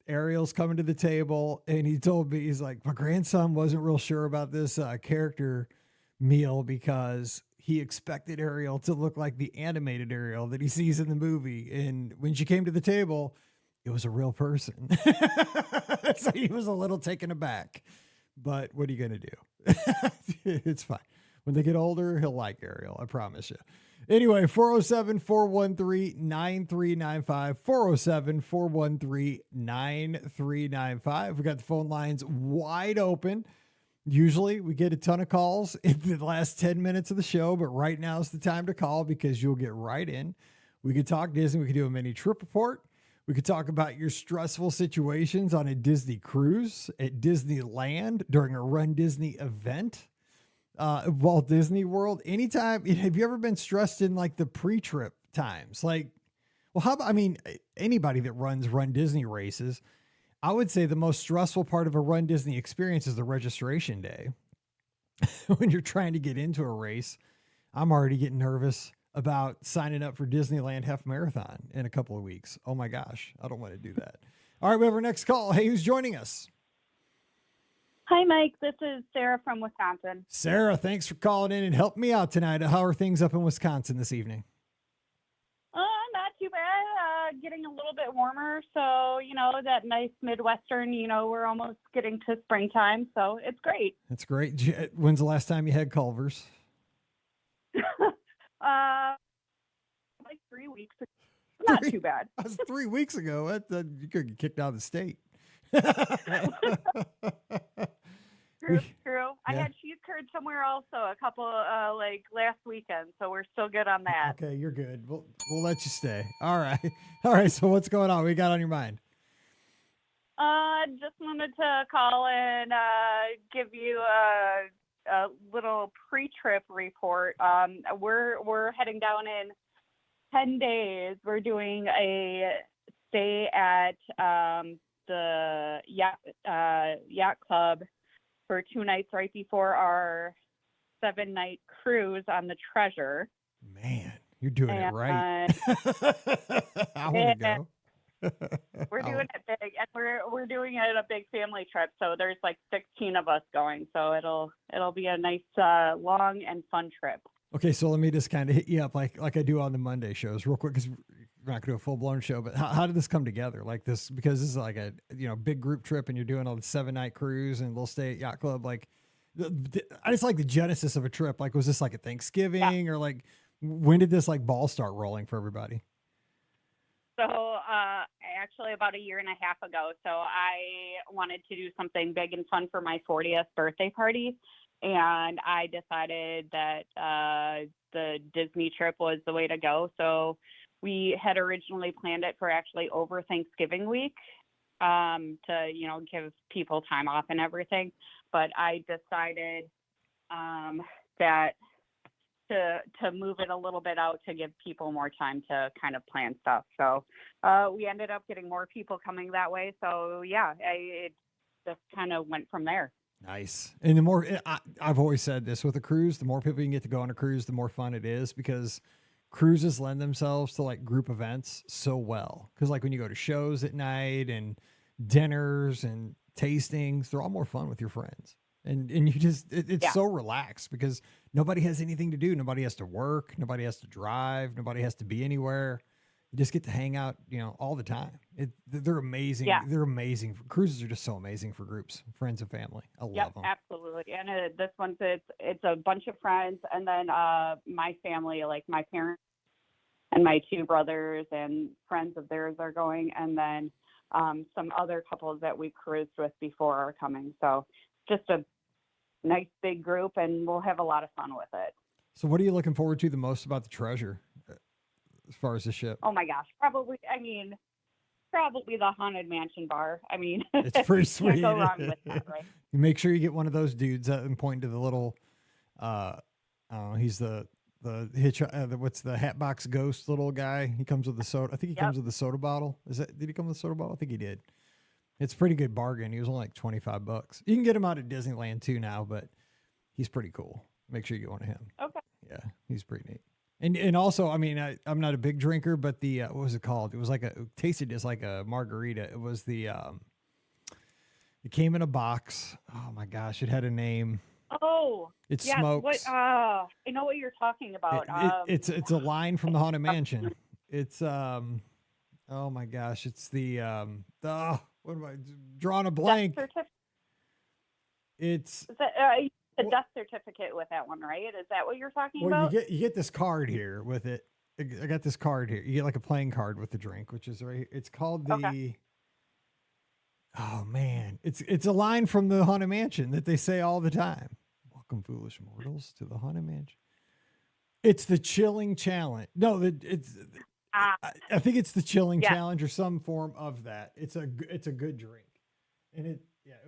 Ariel's coming to the table, and he told me, he's like, my grandson wasn't real sure about this character meal because he expected Ariel to look like the animated Ariel that he sees in the movie. And when she came to the table, it was a real person. So he was a little taken aback. But what are you going to do? It's fine. When they get older, he'll like Ariel. I promise you. Anyway, 407-413-9395. 407-413-9395. We got the phone lines wide open. Usually we get a ton of calls in the last 10 minutes of the show, but right now is the time to call because you'll get right in. We could talk Disney. We could do a mini trip report. We could talk about your stressful situations on a Disney cruise, at Disneyland, during a Run Disney event, Walt Disney World. Anytime. Have you ever been stressed in like the pre-trip times? Like, well, how about, anybody that runs Run Disney races, I would say the most stressful part of a Run Disney experience is the registration day. When you're trying to get into a race, I'm already getting nervous about signing up for Disneyland Half Marathon in a couple of weeks. Oh my gosh, I don't want to do that. All right, we have our next call. Hey, who's joining us? Hi, Mike. This is Sarah from Wisconsin. Sarah, thanks for calling in and helping me out tonight. How are things up in Wisconsin this evening? Not too bad. Getting a little bit warmer. So, that nice Midwestern, we're almost getting to springtime. So it's great. That's great. When's the last time you had Culver's? Like 3 weweeks ago. Not too bad. That was 3 weeks ago. You could get kicked out of the state. True. I had cheese curd somewhere also a couple last weekend, so we're still good on that. Okay, you're good. We'll let you stay. All right. So what's going on? What you got on your mind? Just wanted to call and give you a little pre-trip report. We're heading down in 10 days. We're doing a stay at the yacht club for 2 nights right before our 7-night cruise on the Treasure. Man, you're doing it right. I want to go. We're doing it big, and we're doing it a big family trip. So there's like 16 of us going. So it'll be a nice, long and fun trip. Okay, so let me just kind of hit you up like I do on the Monday shows real quick, because we're not going to do a full blown show. But how did this come together? Like this, because this is like a big group trip, and you're doing all the 7-night cruise, and they'll stay at Yacht Club. Like, I just like the genesis of a trip. Like, was this like a Thanksgiving, or like when did this like ball start rolling for everybody? So actually about a year and a half ago. So I wanted to do something big and fun for my 40th birthday party. And I decided that the Disney trip was the way to go. So we had originally planned it for actually over Thanksgiving week to, give people time off and everything. But I decided that to move it a little bit out to give people more time to kind of plan stuff. So we ended up getting more people coming that way. So yeah, it just kind of went from there. Nice. And the more, I've always said this with a cruise, the more people you can get to go on a cruise, the more fun it is, because cruises lend themselves to like group events so well. Because like when you go to shows at night and dinners and tastings, they're all more fun with your friends. And you just, it's so relaxed because nobody has anything to do. Nobody has to work. Nobody has to drive. Nobody has to be anywhere. You just get to hang out, all the time. They're amazing. Yeah. They're amazing. Cruises are just so amazing for groups, friends and family. I love them. Absolutely. And this one's, it's a bunch of friends. And then my family, like my parents and my 2 brothers and friends of theirs are going. And then some other couples that we cruised with before are coming. So just a nice big group, and we'll have a lot of fun with it. So what are you looking forward to the most about the treasure as far as the ship? Oh my gosh. Probably the Haunted Mansion bar. I mean, it's pretty sweet. Can't go wrong with that, right? You make sure you get one of those dudes and point to the little, he's the hitch, what's the Hatbox Ghost little guy? He comes with the soda. I think he comes with the soda bottle. Did he come with a soda bottle? I think he did. It's a pretty good bargain. He was only like $25. You can get him out at Disneyland too now, but he's pretty cool. Make sure you get one of him. Okay. Yeah, he's pretty neat. And also, I mean, I'm not a big drinker, but the what was it called? It was like it tasted just like a margarita. It was the it came in a box. Oh my gosh, it had a name. Oh, it yeah, smokes. I know what you're talking about. It's a line from the Haunted Mansion. It's oh my gosh, it's the what am I drawing a blank? It's the death certificate with that one, right? Is that what you're talking about? You get this card here with it. I got this card here. You get like a playing card with the drink, which is right. It's called the. Okay. Oh man, it's a line from the Haunted Mansion that they say all the time. Welcome, foolish mortals, to the Haunted Mansion. It's the Chilling Challenge. No, I think it's the Chilling Challenge or some form of that. It's a good drink, and it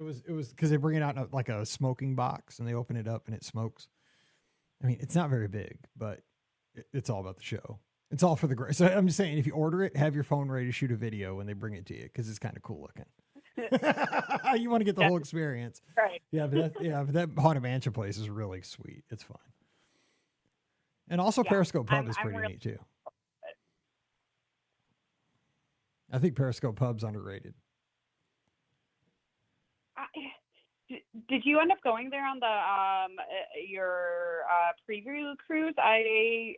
was because they bring it out in like a smoking box and they open it up and it smokes. I mean, it's not very big, but it's all about the show. It's all for the grace. So I'm just saying, if you order it, have your phone ready to shoot a video when they bring it to you because it's kind of cool looking. You want to get the whole experience, right? Yeah, but that Haunted Mansion place is really sweet. It's fun, and also Periscope Pub is pretty neat too. I think Periscope Pub's underrated. Did you end up going there on the your preview cruise? I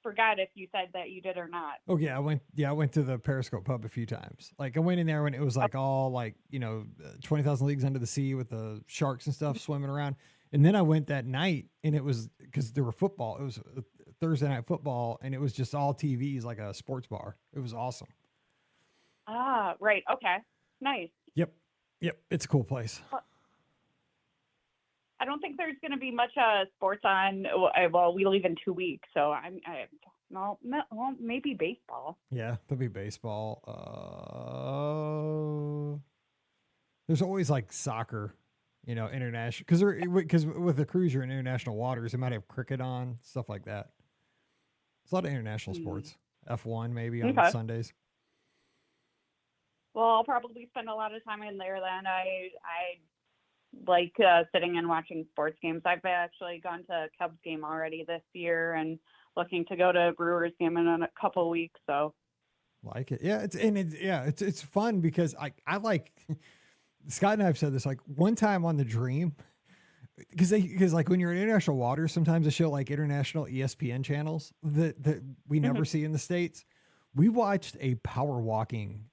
forgot if you said that you did or not. Oh yeah, I went to the Periscope Pub a few times. Like I went in there when it was like all like 20,000 Leagues Under the Sea with the sharks and stuff swimming around. And then I went that night, and it was because there were football. It was Thursday night football, and it was just all TVs, like a sports bar. It was awesome. Ah, right. Okay. Nice. Yep. It's a cool place. I don't think there's going to be much sports on. Well, we leave in 2 weeks, so maybe baseball. Yeah, there'll be baseball. There's always like soccer, international because with the cruise you're in international waters. They might have cricket on, stuff like that. There's a lot of international sports. F1 maybe on Sundays. Well, I'll probably spend a lot of time in there then. I like sitting and watching sports games. I've actually gone to a Cubs game already this year and looking to go to a Brewers game in a couple weeks. So Like it. Yeah. It's fun because I like, Scott and I have said this, like one time on the Dream, because like when you're in international waters, sometimes they show like international ESPN channels that we never see in the States. We watched a power walking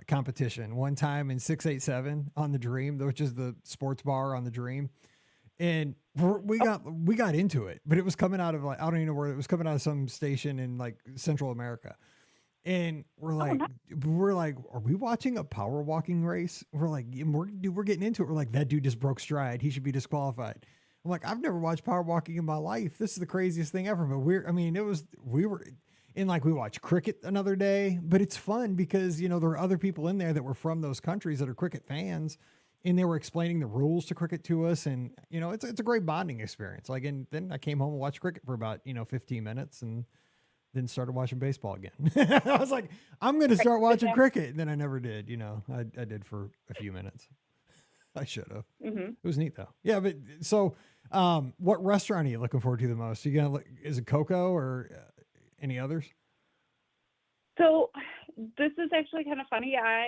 competition one time in 687 on the Dream, which is the sports bar on the Dream. And we got into it, but it was coming out of like, I don't even know where it was coming out of some station in like Central America. And we're like, are we watching a power walking race? We're like, we're getting into it. We're like, that dude just broke stride. He should be disqualified. I'm like, I've never watched power walking in my life. This is the craziest thing ever. But we were in like, we watched cricket another day, but it's fun because, you know, there are other people in there that were from those countries that are cricket fans, and they were explaining the rules to cricket to us. And, you know, it's a great bonding experience. Like, and then I came home and watched cricket for about, 15 minutes and then started watching baseball again. I was like, I'm going to start watching cricket. And then I never did, I did for a few minutes. I should have. Mm-hmm. It was neat though. Yeah. But so, what restaurant are you looking forward to the most? Is it Coco or any others? So this is actually kind of funny. I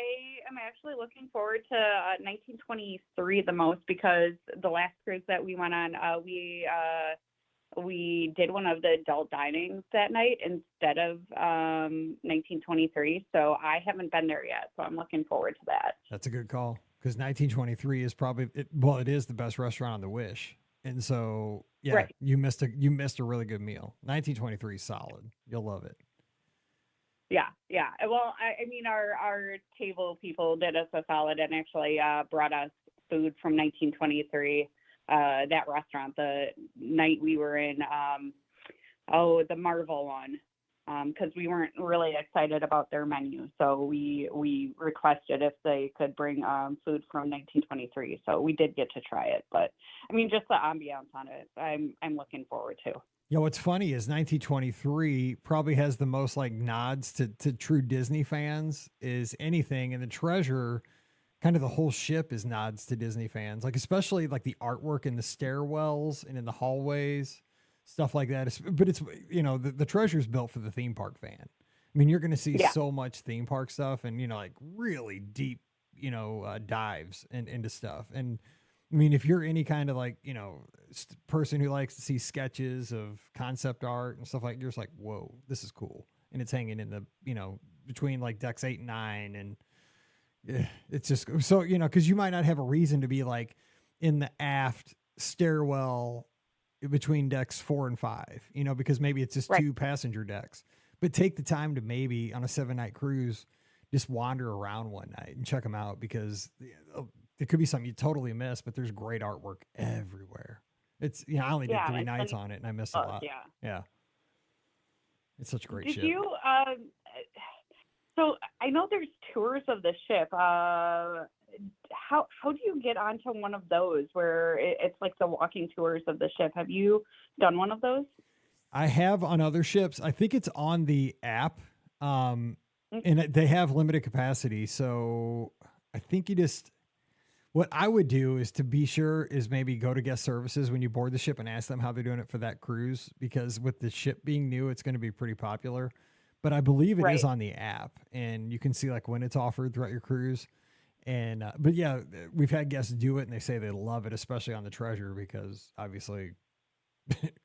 am actually looking forward to 1923 the most, because the last cruise that we went on, we did one of the adult dinings that night instead of 1923. So I haven't been there yet. So I'm looking forward to that. That's a good call, because 1923 is probably it is the best restaurant on the Wish. And so, yeah, right. you missed a really good meal. 1923 is solid. You'll love it. Yeah. Yeah. Well, I mean, our table people did us a solid and actually brought us food from 1923. That restaurant, the night we were in, the Marvel one, because we weren't really excited about their menu. So we requested if they could bring food from 1923. So we did get to try it. But I mean, just the ambiance on it, I'm looking forward to. Yeah, what's funny is 1923 probably has the most like nods to true Disney fans is anything, and the Treasure, kind of the whole ship is nods to Disney fans, like especially like the artwork in the stairwells and in the hallways, stuff like that. But it's, the Treasure's built for the theme park fan. I mean, you're going to see so much theme park stuff and, like really deep, dives into stuff. And I mean, if you're any kind of like, person who likes to see sketches of concept art and stuff like, you're just like, whoa, this is cool. And it's hanging in the, between like decks 8 and 9. And it's just so, because you might not have a reason to be like in the aft stairwell between decks 4 and 5, because maybe it's just 2 passenger decks. But take the time to maybe on a 7-night cruise, just wander around one night and check them out, because it could be something you totally miss, but there's great artwork everywhere. It's, I only did 3 nights on it and I missed a lot. Yeah. It's such great ship. Did you, so I know there's tours of the ship. How do you get onto one of those where it's like the walking tours of the ship? Have you done one of those? I have on other ships. I think it's on the app, and they have limited capacity. So I think what I would do is, to be sure, is maybe go to guest services when you board the ship and ask them how they're doing it for that cruise, because with the ship being new, it's going to be pretty popular. But I believe it is on the app, and you can see like when it's offered throughout your cruise. And, but yeah, we've had guests do it and they say they love it, especially on the Treasure, because obviously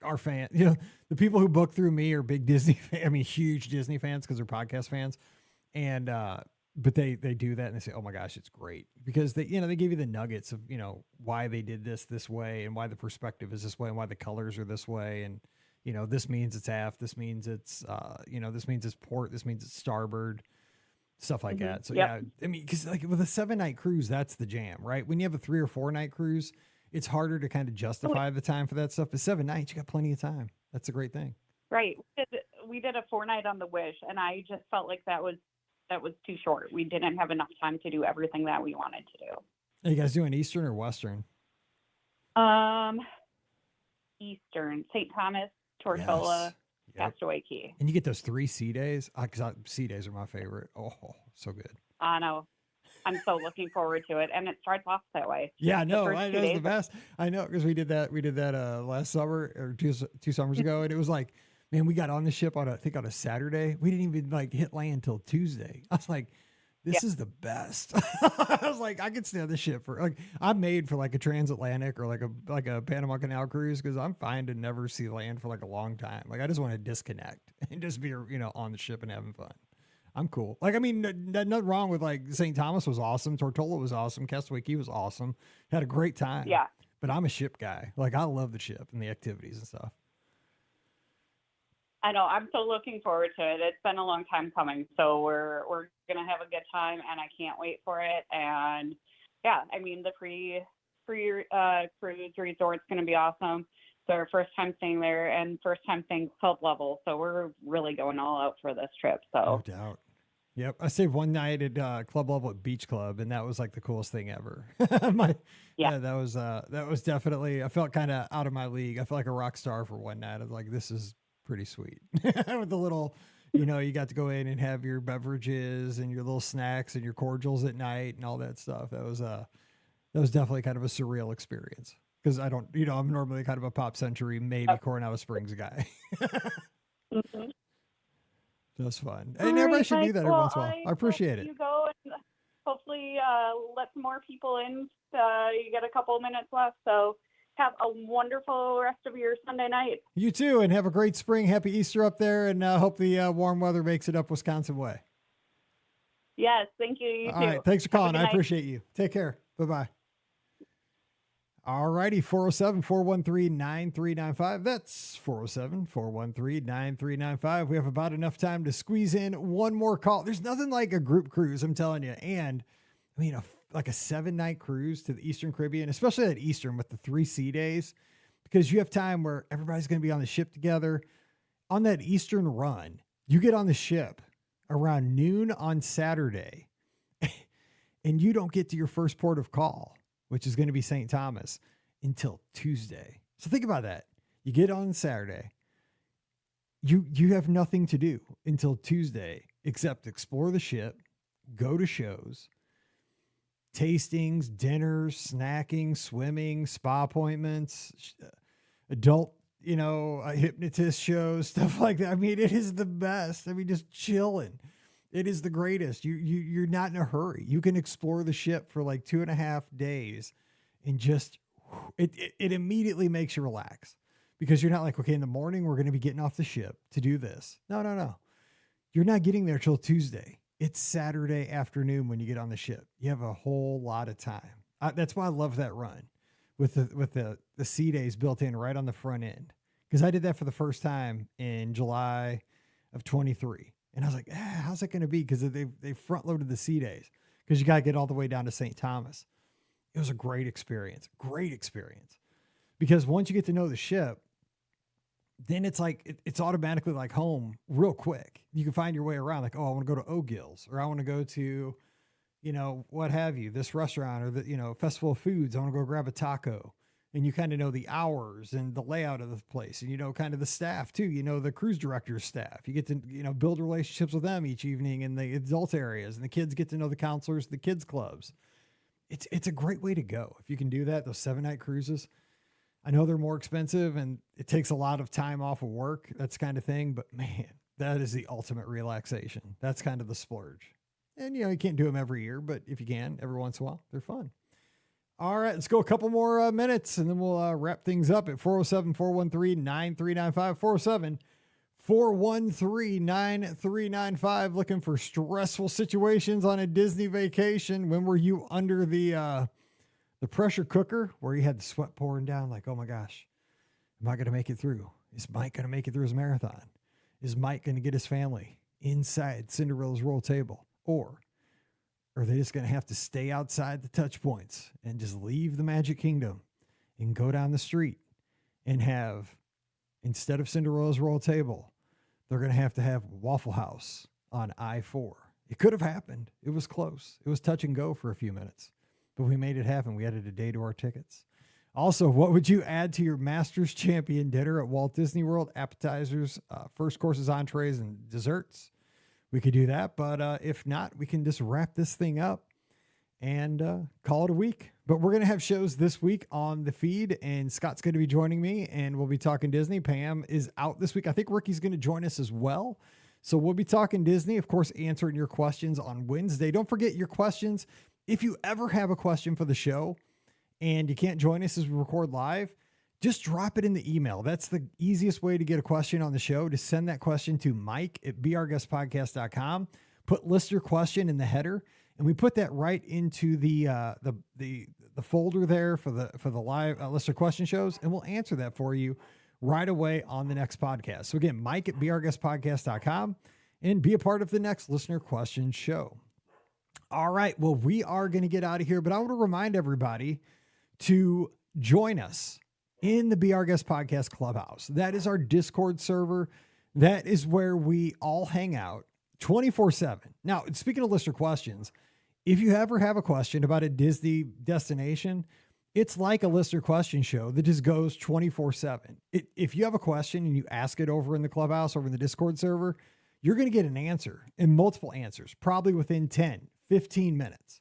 our fans, the people who book through me are big Disney huge Disney fans, because they're podcast fans. And, but they do that and they say, oh my gosh, it's great, because they give you the nuggets of, why they did this way, and why the perspective is this way, and why the colors are this way. And, this means it's aft, this means it's, this means it's port, this means it's starboard, stuff like that. So yeah, I mean, because like with a 7-night cruise, that's the jam, right? When you have a 3 or 4 night cruise, it's harder to kind of justify the time for that stuff. But 7 nights, you got plenty of time. That's a great thing. Right. We did a 4-night on the Wish, and I just felt like that was too short. We didn't have enough time to do everything that we wanted to do. Are you guys doing Eastern or Western? Eastern, St. Thomas, Tortola, Castaway Key. And you get those 3 sea days. Because sea days are my favorite. Oh, so good. I know. I'm so looking forward to it, and it starts off that way. Yeah, no, that was the best. I know, because we did that last summer or two summers ago, and it was like Man, we got on the ship on a Saturday. We didn't even like hit land until Tuesday. I was like, this is the best. I was like, I could stay on the ship for like, I'm made for like a transatlantic or like a Panama Canal cruise because I'm fine to never see land for like a long time. Like I just want to disconnect and just be, on the ship and having fun. I'm cool. Like, I mean, nothing wrong with like St. Thomas was awesome. Tortola was awesome. Castaway Cay was awesome. Had a great time. Yeah. But I'm a ship guy. Like I love the ship and the activities and stuff. I know. I'm so looking forward to it. It's been a long time coming, so we're gonna have a good time, and I can't wait for it. And yeah, I mean the free cruise resort's gonna be awesome. It's our first time staying there and first time staying club level, so we're really going all out for this trip. So no doubt. Yep, I stayed one night at club level at Beach Club, and that was like the coolest thing ever. That was definitely. I felt kind of out of my league. I felt like a rock star for one night. I was like, this is pretty sweet. With the little, you got to go in and have your beverages and your little snacks and your cordials at night and all that stuff. That was definitely kind of a surreal experience because I don't, I'm normally kind of a Pop Century, maybe Coronado Springs guy. mm-hmm. That's fun. And everybody should do that every once in a while. I appreciate it. You go and hopefully let some more people in. You got a couple of minutes left, so have a wonderful rest of your Sunday night. You too, and have a great spring. Happy Easter up there, and hope the warm weather makes it up Wisconsin way. Yes, thank you. You All too. right, thanks for calling. I night. appreciate you. Take care. Bye-bye. All righty, 407-413-9395. That's 407-413-9395. We have about enough time to squeeze in one more call. There's nothing like a group cruise, I'm telling you. And, I mean, like a 7-night cruise to the Eastern Caribbean, especially at Eastern with the 3 sea days, because you have time where everybody's going to be on the ship together. On that Eastern run, you get on the ship around noon on Saturday, and you don't get to your first port of call, which is going to be St. Thomas, until Tuesday. So think about that. You get on Saturday. You have nothing to do until Tuesday except explore the ship, go to shows, tastings, dinners, snacking, swimming, spa appointments, adult, hypnotist shows, stuff like that. I mean, it is the best. I mean, just chilling. It is the greatest. You're not in a hurry. You can explore the ship for like 2.5 days and just, it immediately makes you relax because you're not like, okay, in the morning, we're going to be getting off the ship to do this. No. You're not getting there till Tuesday. It's Saturday afternoon when you get on the ship. You have a whole lot of time. That's why I love that run with the sea days built in right on the front end. Because I did that for the first time in July of 23. And I was like, how's that going to be? Because they front loaded the sea days because you got to get all the way down to St. Thomas. It was a great experience. Because once you get to know the ship, then it's like, it's automatically like home real quick. You can find your way around like, oh, I want to go to O'Gill's or I want to go to, what have you, this restaurant or the, Festival of Foods. I want to go grab a taco. And you kind of know the hours and the layout of the place and, kind of the staff too, the cruise director's staff. You get to, build relationships with them each evening in the adult areas and the kids get to know the counselors, the kids clubs. It's a great way to go. If you can do that, those 7-night cruises, I know they're more expensive and it takes a lot of time off of work, that's kind of thing, but man, that is the ultimate relaxation. That's kind of the splurge. And, you can't do them every year, but if you can, every once in a while, they're fun. All right, let's go a couple more minutes and then we'll wrap things up at 407-413-9395, 407-413-9395. Looking for stressful situations on a Disney vacation. When were you under the pressure cooker where you had the sweat pouring down like, oh my gosh, am I going to make it through? Is Mike going to make it through his marathon? Is Mike going to get his family inside Cinderella's royal table? Or are they just going to have to stay outside the touch points and just leave the Magic Kingdom and go down the street and have, instead of Cinderella's royal table, they're going to have Waffle House on I-4. It could have happened. It was close. It was touch and go for a few minutes, but we made it happen. We added a day to our tickets. Also, what would you add to your Masters Champion dinner at Walt Disney World? Appetizers, first courses, entrees, and desserts. We could do that, but if not, we can just wrap this thing up and call it a week. But we're going to have shows this week on the feed, and Scott's going to be joining me, and we'll be talking Disney. Pam is out this week. I think Ricky's going to join us as well. So we'll be talking Disney, of course, answering your questions on Wednesday. Don't forget your questions. If you ever have a question for the show and you can't join us as we record live, just drop it in the email. That's the easiest way to get a question on the show. To send that question to mike@beourguestpodcast.com. Put list your question in the header, and we put that right into the folder there for the live list of question shows, and we'll answer that for you right away on the next podcast. So again, mike@beourguestpodcast.com, and be a part of the next listener question show. All right. Well, we are going to get out of here, but I want to remind everybody to join us in the Be Our Guest Podcast Clubhouse. That is our Discord server. That is where we all hang out 24/7. Now, speaking of listener questions, if you ever have a question about a Disney destination, it's like a listener question show that just goes 24/7. If you have a question and you ask it over in the Clubhouse, over in the Discord server, you're going to get an answer, and multiple answers, probably within 10, 15 minutes.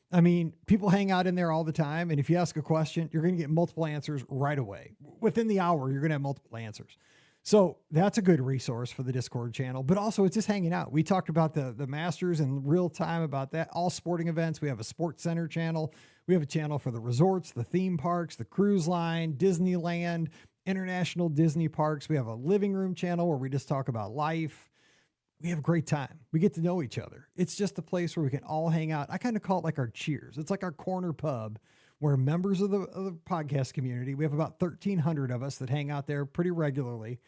I mean, people hang out in there all the time, and if you ask a question, you're going to get multiple answers right away. Within the hour, you're going to have multiple answers. So that's a good resource for the Discord channel, but also it's just hanging out. We talked about the Masters in real time about that, all sporting events. We have a Sports Center channel. We have a channel for the resorts, the theme parks, the cruise line, Disneyland, international Disney parks. We have a living room channel where we just talk about life. We have a great time. We get to know each other. It's just a place where we can all hang out. I kind of call it like our Cheers. It's like our corner pub where members of the podcast community, we have about 1,300 of us that hang out there pretty regularly.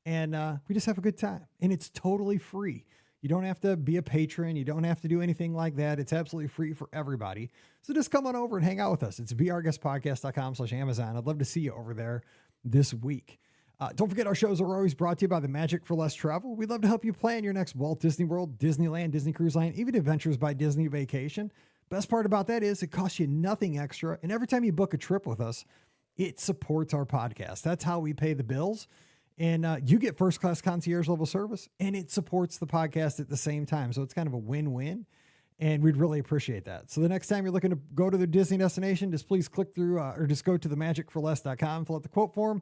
And we just have a good time. And it's totally free. You don't have to be a patron. You don't have to do anything like that. It's absolutely free for everybody. So just come on over and hang out with us. It's beourguestpodcast.com/Amazon. I'd love to see you over there this week. Don't forget, our shows are always brought to you by the Magic for Less Travel. We'd love to help you plan your next Walt Disney World, Disneyland, Disney Cruise Line, even Adventures by Disney vacation. Best part about that is it costs you nothing extra. And every time you book a trip with us, it supports our podcast. That's how we pay the bills. And you get first-class concierge level service, and it supports the podcast at the same time. So it's kind of a win-win, and we'd really appreciate that. So the next time you're looking to go to the Disney destination, just please click through or just go to themagicforless.com, fill out the quote form,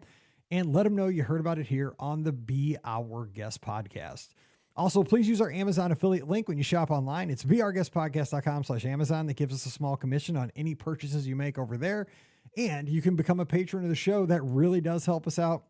and let them know you heard about it here on the Be Our Guest podcast. Also, please use our Amazon affiliate link when you shop online. It's beourguestpodcast.com/Amazon. That gives us a small commission on any purchases you make over there. And you can become a patron of the show. That really does help us out.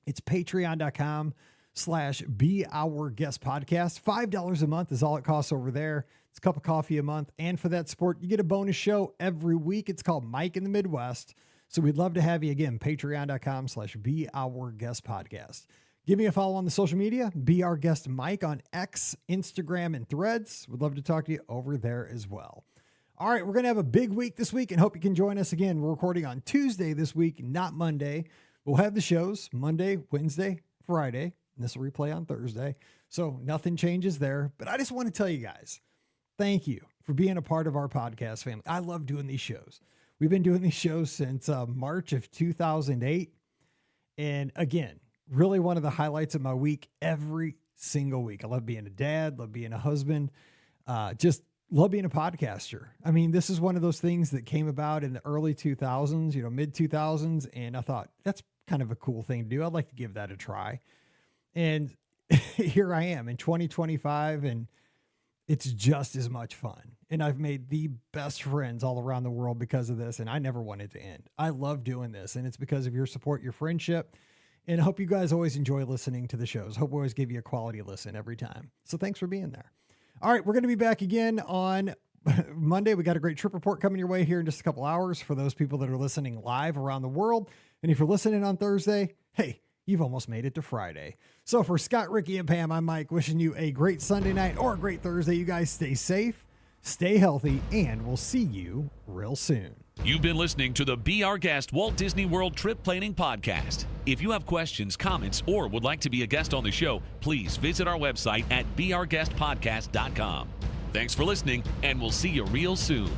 It's patreon.com/beourguestpodcast. $5 a month is all it costs over there. It's a cup of coffee a month. And for that support, you get a bonus show every week. It's called Mike in the Midwest. So we'd love to have you again, patreon.com/beourguestpodcast. Give me a follow on the social media. Be Our Guest Mike on X, Instagram, and Threads. We'd love to talk to you over there as well. All right, we're going to have a big week this week and hope you can join us again. We're recording on Tuesday this week, not Monday. We'll have the shows Monday, Wednesday, Friday, and this will replay on Thursday. So nothing changes there. But I just want to tell you guys, thank you for being a part of our podcast family. I love doing these shows. We've been doing these shows since March of 2008. And again, really one of the highlights of my week every single week. I love being a dad, love being a husband, just love being a podcaster. I mean, this is one of those things that came about in the early 2000s, mid 2000s. And I thought that's kind of a cool thing to do. I'd like to give that a try. And here I am in 2025, and it's just as much fun. And I've made the best friends all around the world because of this. And I never want it to end. I love doing this. And it's because of your support, your friendship. And I hope you guys always enjoy listening to the shows. Hope we always give you a quality listen every time. So thanks for being there. All right, we're going to be back again on Monday. We got a great trip report coming your way here in just a couple hours for those people that are listening live around the world. And if you're listening on Thursday, hey, you've almost made it to Friday. So for Scott, Ricky, and Pam, I'm Mike, wishing you a great Sunday night or a great Thursday. You guys stay safe, stay healthy, and we'll see you real soon. You've been listening to the Be Our Guest Walt Disney World Trip Planning Podcast. If you have questions, comments, or would like to be a guest on the show, please visit our website at beourguestpodcast.com. Thanks for listening, and we'll see you real soon.